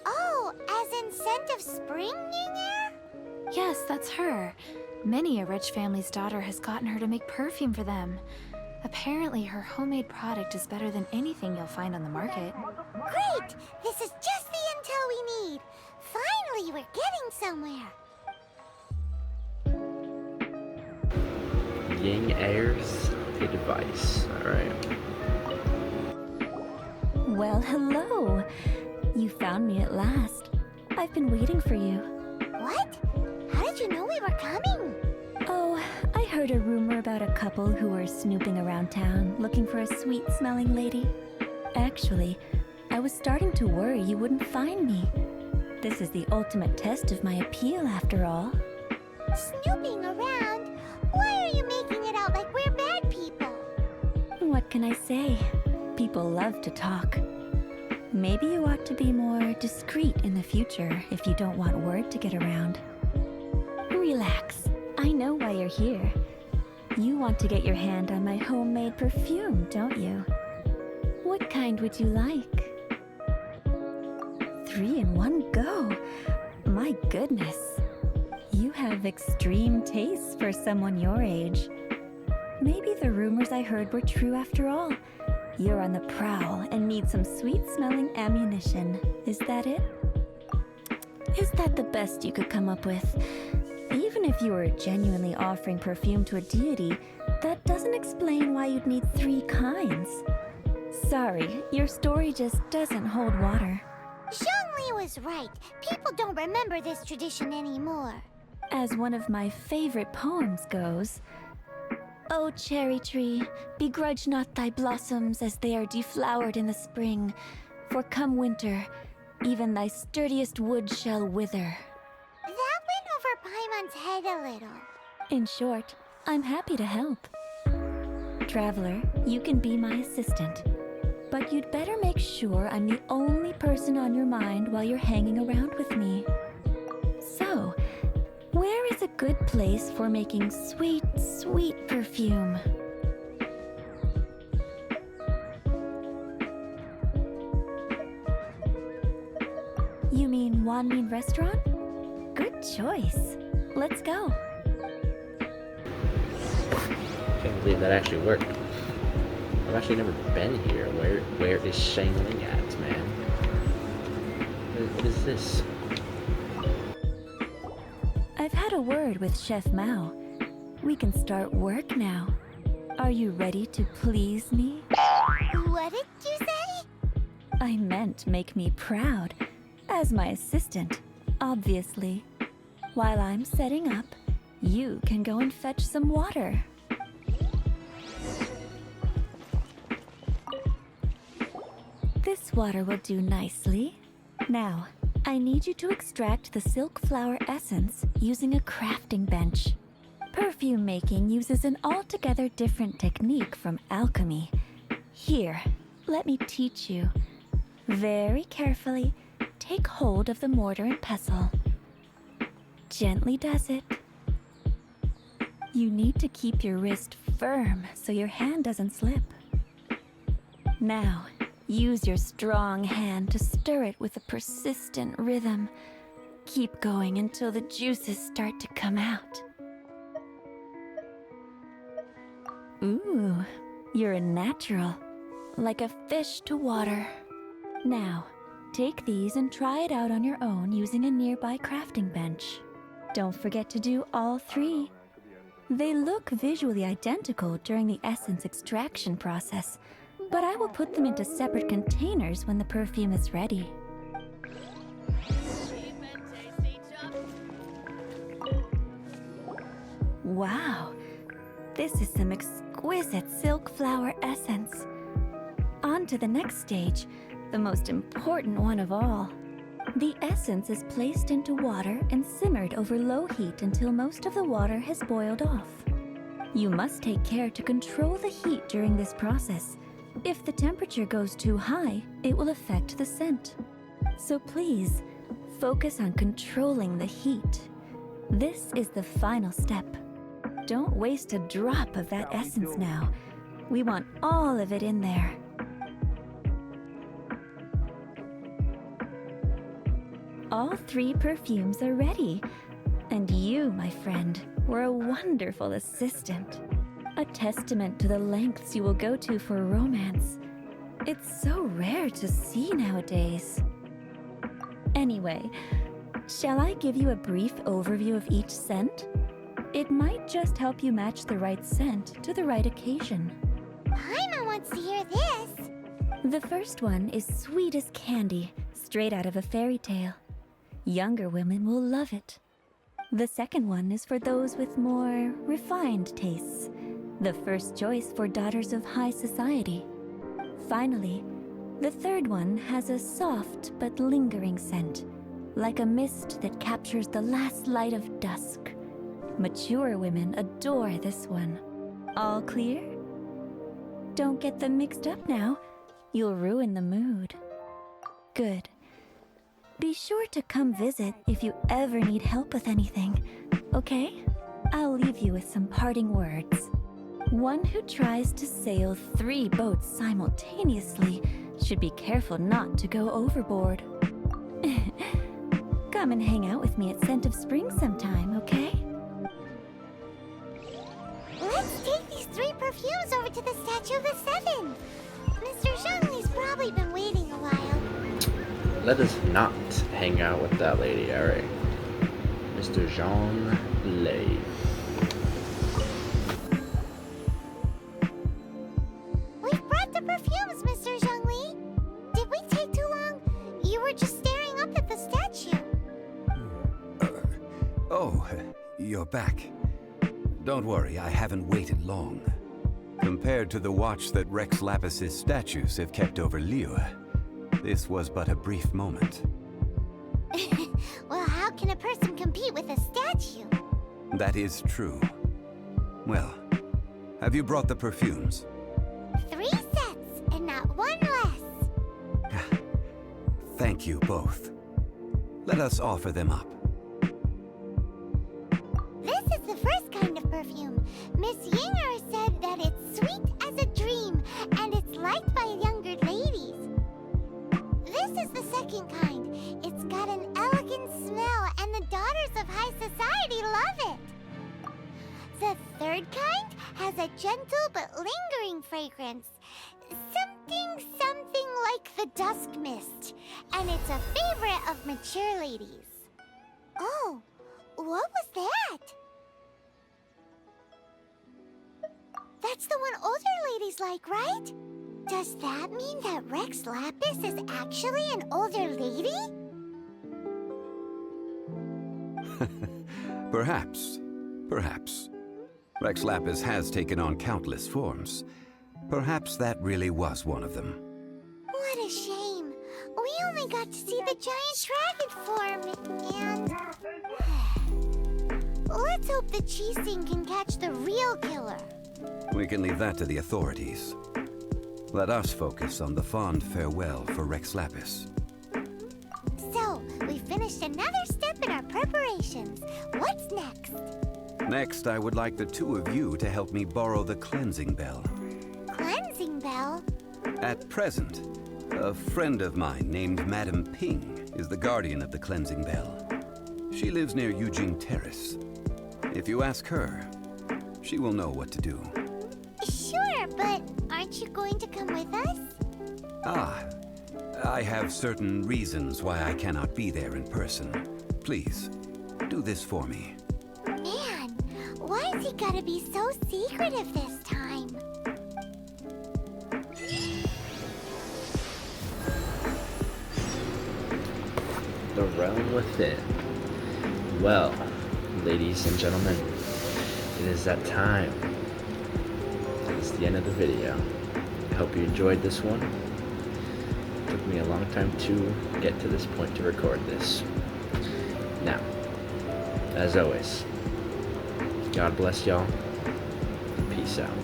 Oh, as in scent of spring Yingar? Yes, that's her. Many a rich family's daughter has gotten her to make perfume for them. Apparently, her homemade product is better than anything you'll find on the market. Great! This is just the intel we need. Finally, we're getting somewhere. Yingar's advice. Alright. Well, hello. You found me at last. I've been waiting for you. What? How did you know we were coming? Oh, I heard a rumor about a couple who were snooping around town looking for a sweet-smelling lady. Actually, I was starting to worry you wouldn't find me. This is the ultimate test of my appeal, after all. Snooping around? Why are you making it out like we're bad people? What can I say? People love to talk. Maybe you ought to be more discreet in the future if you don't want word to get around. Relax. I know why you're here. You want to get your hand on my homemade perfume, don't you? What kind would you like? 3 in one go. My goodness. You have extreme tastes for someone your age. Maybe the rumors I heard were true after all. You're on the prowl and need some sweet-smelling ammunition. Is that it? Is that the best you could come up with? Even if you were genuinely offering perfume to a deity, that doesn't explain why you'd need 3 kinds. Sorry, your story just doesn't hold water. Zhongli was right. People don't remember this tradition anymore. As one of my favorite poems goes, "O cherry tree, begrudge not thy blossoms as they are deflowered in the spring, for come winter, even thy sturdiest wood shall wither." That went over Paimon's head a little. In short, I'm happy to help. Traveler, you can be my assistant, but you'd better make sure I'm the only person on your mind while you're hanging around with me. So, where is a good place for making sweet, sweet perfume? You mean Wanmin Restaurant? Good choice. Let's go. Can't believe that actually worked. I've actually never been here. Where is Shangling at, man? What is this? I've had a word with Chef Mao. We can start work now. Are you ready to please me? What did you say? I meant make me proud. As my assistant, obviously. While I'm setting up, you can go and fetch some water. This water will do nicely. Now, I need you to extract the silk flower essence using a crafting bench. Perfume making uses an altogether different technique from alchemy. Here, let me teach you. Very carefully, take hold of the mortar and pestle. Gently does it. You need to keep your wrist firm so your hand doesn't slip. Now, use your strong hand to stir it with a persistent rhythm. Keep going until the juices start to come out. Ooh, you're a natural, like a fish to water. Now, take these and try it out on your own using a nearby crafting bench. Don't forget to do all 3. They look visually identical during the essence extraction process, but I will put them into separate containers when the perfume is ready. Wow, this is some exquisite silk flower essence. On to the next stage, the most important one of all. The essence is placed into water and simmered over low heat until most of the water has boiled off. You must take care to control the heat during this process. If the temperature goes too high, it will affect the scent. So please, focus on controlling the heat. This is the final step. Don't waste a drop of that essence now. We want all of it in there. All 3 perfumes are ready. And you, my friend, were a wonderful assistant. A testament to the lengths you will go to for romance. It's so rare to see nowadays. Anyway, shall I give you a brief overview of each scent? It might just help you match the right scent to the right occasion. Paimon wants to hear this. The first one is sweet as candy, straight out of a fairy tale. Younger women will love it. The second one is for those with more refined tastes. The first choice for daughters of high society. Finally, the third one has a soft but lingering scent, like a mist that captures the last light of dusk. Mature women adore this one. All clear? Don't get them mixed up now. You'll ruin the mood. Good. Be sure to come visit if you ever need help with anything, okay? I'll leave you with some parting words. One who tries to sail 3 boats simultaneously should be careful not to go overboard. Come and hang out with me at Scent of Spring sometime, okay? Let's take these 3 perfumes over to the Statue of the Seven. Mr. Zhongli's probably been waiting a while. Let us not hang out with that lady, alright? Mr. Zhongli. We've brought the perfumes, Mr. Zhongli. Did we take too long? You were just staring up at the statue. Oh, you're back. Don't worry, I haven't waited long. Compared to the watch that Rex Lapis's statues have kept over Liyue, this was but a brief moment. Well, how can a person compete with a statue? That is true. Well, have you brought the perfumes? 3 sets, and not 1 less. Thank you both. Let us offer them up. This is the first kind of perfume. Miss Yinger said that it's sweet as a dream, and it's liked by younger ladies. This is the second kind. It's got an elegant smell, and the daughters of high society love it. The third kind has a gentle but lingering fragrance. Something like the dusk mist, and it's a favorite of mature ladies. Oh, what was that? That's the one older ladies like, right? Does that mean that Rex Lapis is actually an older lady? Perhaps. Perhaps. Rex Lapis has taken on countless forms. Perhaps that really was one of them. What a shame. We only got to see the giant dragon form, and... Let's hope the Chi-Sing can catch the real killer. We can leave that to the authorities. Let us focus on the fond farewell for Rex Lapis. So, we finished another step in our preparations. What's next? Next, I would like the 2 of you to help me borrow the cleansing bell. Cleansing bell? At present, a friend of mine named Madame Ping is the guardian of the cleansing bell. She lives near Yujing Terrace. If you ask her, she will know what to do. Sure, but aren't you going to come with us? Ah, I have certain reasons why I cannot be there in person. Please, do this for me. Man, why is he gotta be so secretive this time? The realm within. Well, ladies and gentlemen, it is that time. It's the end of the video. I hope you enjoyed this one. It took me a long time to get to this point to record this. Now, as always, God bless y'all. Peace out.